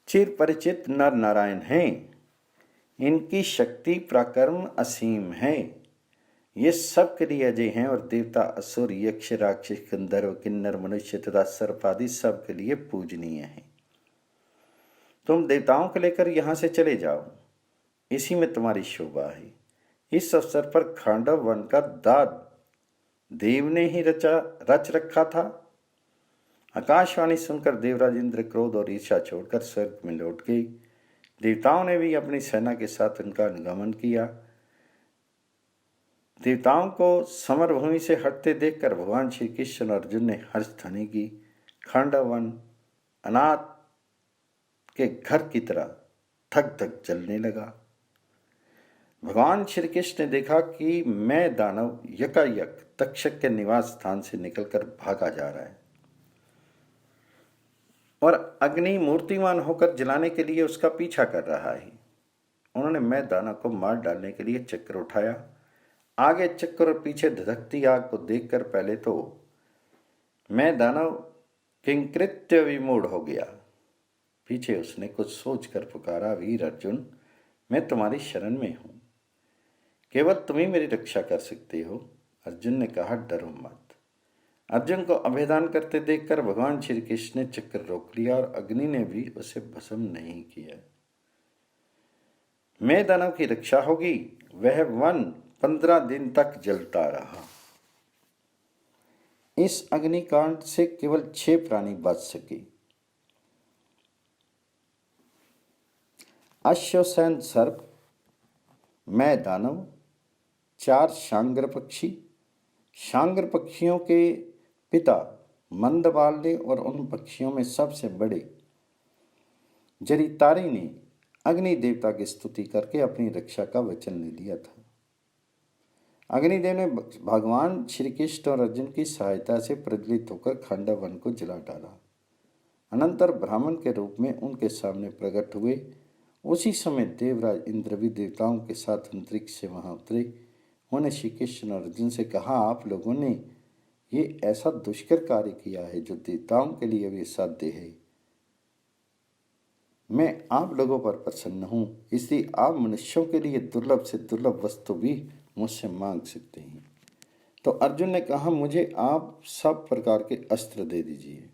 [SPEAKER 1] चिर परिचित नर नारायण हैं। इनकी शक्ति पराक्रम असीम है। ये सब के लिए अजय हैं और देवता, असुर, यक्ष, राक्षस, गंधर्व, किन्नर, मनुष्य तथा सर्प आदि सब के लिए पूजनीय हैं। तुम देवताओं को लेकर यहाँ से चले जाओ, इसी में तुम्हारी शोभा है। इस अवसर पर खांडव वन का दाद देव ने ही रच रखा था। आकाशवाणी सुनकर देवराज इंद्र क्रोध और ईर्ष्या छोड़कर स्वर्ग में लौट गए। देवताओं ने भी अपनी सेना के साथ उनका अनुगमन किया। देवताओं को समर भूमि से हटते देखकर भगवान श्री कृष्ण और अर्जुन ने हर्ष ध्वनि की। खांडवन अनाथ के घर की तरह धक धक जलने लगा। भगवान श्री कृष्ण ने देखा कि मैं दानव यकायक तक्षक के निवास स्थान से निकलकर भागा जा रहा है और अग्नि मूर्तिमान होकर जलाने के लिए उसका पीछा कर रहा है। उन्होंने मैं दानव को मार डालने के लिए चक्र उठाया। आगे चक्र और पीछे धधकती आग को देखकर पहले तो मैं दानव किंकृत्य विमूढ़ हो गया। पीछे उसने कुछ सोचकर पुकारा, वीर अर्जुन, मैं तुम्हारी शरण में हूं, केवल तुम ही मेरी रक्षा कर सकते हो। अर्जुन ने कहा, डरो मत। अर्जुन को अभेदान करते देखकर भगवान श्री कृष्ण ने चक्र रोक लिया और अग्नि ने भी उसे भस्म नहीं किया। मैं दानव की रक्षा होगी। वह वन 15 दिन तक जलता रहा। इस अग्निकांड से केवल 6 प्राणी बच सके। अश्वसेन सर्प, मैं दानव, 4 शांग्र पक्षी। शांग्र पक्षियों के पिता मंदबाल्य और उन पक्षियों में सबसे बड़े जरितारी ने अग्नि देवता की स्तुति करके अपनी रक्षा का वचन ले लिया था। अग्निदेव ने भगवान श्री कृष्ण और अर्जुन की सहायता से प्रज्वलित होकर खांडवन को जला डाला। अनंतर ब्राह्मण के रूप में उनके सामने प्रकट हुए। उसी समय देवराज इंद्र भी देवताओं के साथ अंतरिक्ष से वहां उतरे। उन्होंने श्री कृष्ण और अर्जुन से कहा, आप लोगों ने ये ऐसा दुष्कर कार्य किया है जो देवताओं के लिए भी साध्य है। मैं आप लोगों पर प्रसन्न हूँ, इसलिए आप मनुष्यों के लिए दुर्लभ से दुर्लभ वस्तु भी मुझसे मांग सकते हैं। तो अर्जुन ने कहा, मुझे आप सब प्रकार के अस्त्र दे दीजिए।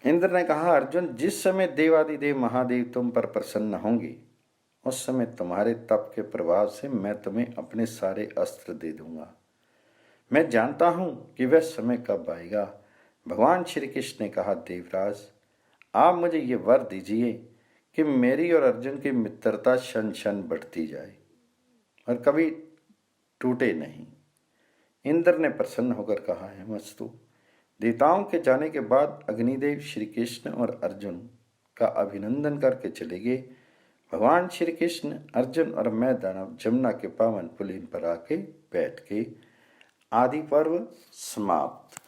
[SPEAKER 1] इंद्र ने कहा, अर्जुन, जिस समय देवादिदेव महादेव तुम पर प्रसन्न होंगे उस समय तुम्हारे तप के प्रभाव से मैं तुम्हें अपने सारे अस्त्र दे दूंगा। मैं जानता हूं कि वह समय कब आएगा। भगवान श्री कृष्ण ने कहा, देवराज, आप मुझे ये वर दीजिए कि मेरी और अर्जुन की मित्रता क्षण क्षण बढ़ती जाए और कभी टूटे नहीं। इंद्र ने प्रसन्न होकर कहा, है मस्तु। देवताओं के जाने के बाद अग्निदेव श्री कृष्ण और अर्जुन का अभिनंदन करके चले गए। भगवान श्री कृष्ण, अर्जुन और मैं दानव जमुना के पावन पुलिन पर आके बैठ के। आदि पर्व समाप्त।